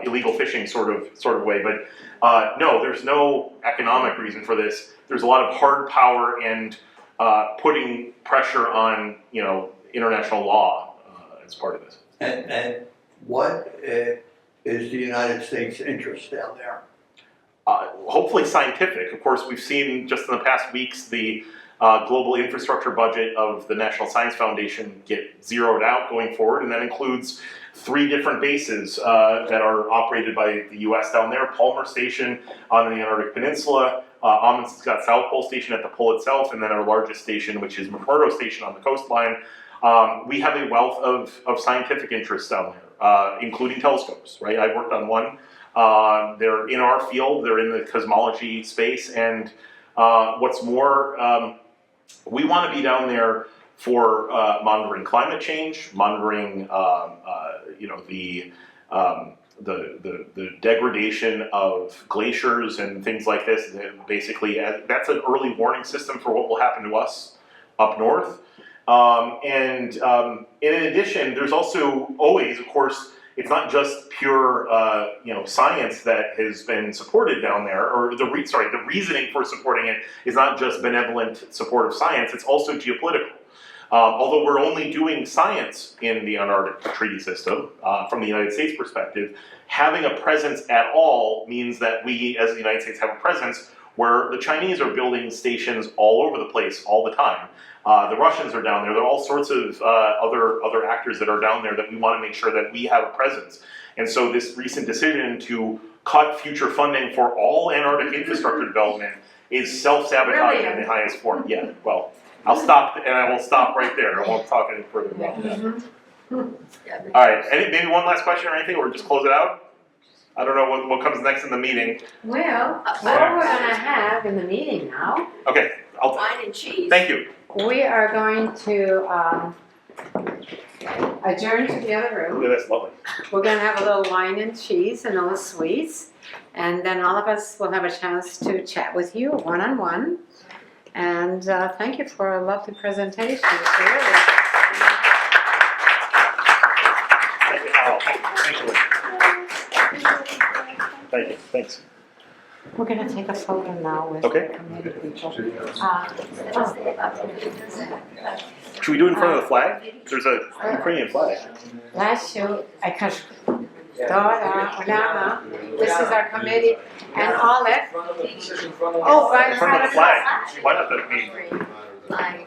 illegal fishing sort of way. But no, there's no economic reason for this. There's a lot of hard power and putting pressure on international law as part of this. And what is the United States' interest down there? Hopefully scientific. Of course, we've seen just in the past weeks the global infrastructure budget of the National Science Foundation get zeroed out going forward, and that includes 3 different bases that are operated by the U.S. down there. Palmer Station on the Antarctic Peninsula, Amundsen's got South Pole Station at the pole itself, and then our largest station, which is McMurdo Station on the coastline. We have a wealth of scientific interests down there, including telescopes, right? I worked on one. They're in our field, they're in the cosmology space, and what's more, we want to be down there for monitoring climate change, monitoring the degradation of glaciers and things like this. Basically, that's an early warning system for what will happen to us up north. And in addition, there's also always, of course, it's not just pure, science that has been supported down there, or the reasoning for supporting it is not just benevolent support of science, it's also geopolitical. Although we're only doing science in the Antarctic Treaty System, from the United States perspective, having a presence at all means that we, as the United States, have a presence where the Chinese are building stations all over the place all the time. The Russians are down there. There are all sorts of other actors that are down there that we want to make sure that we have a presence. And so this recent decision to cut future funding for all Antarctic infrastructure development is self-sabotaging in the highest form. Yeah, well, I'll stop, and I will stop right there. I won't talk any further about that. All right, maybe one last question or anything, or just close it out? I don't know what comes next in the meeting. Well, what we're gonna have in the meeting now, Okay, Wine and cheese. thank you. we are going to adjourn to the other room. Yeah, that's lovely. We're gonna have a little wine and cheese and a little sweets, and then all of us will have a chance to chat with you one-on-one. And thank you for a lovely presentation. Really. Thank you. Thank you, thanks. We're gonna take a photo now with Okay. the committee people. Should we do it in front of the flag? There's a Ukrainian flag. Last year, I cut. This is our committee and Olive. Oh, right In in front of the flag. Why not the, I mean, Like,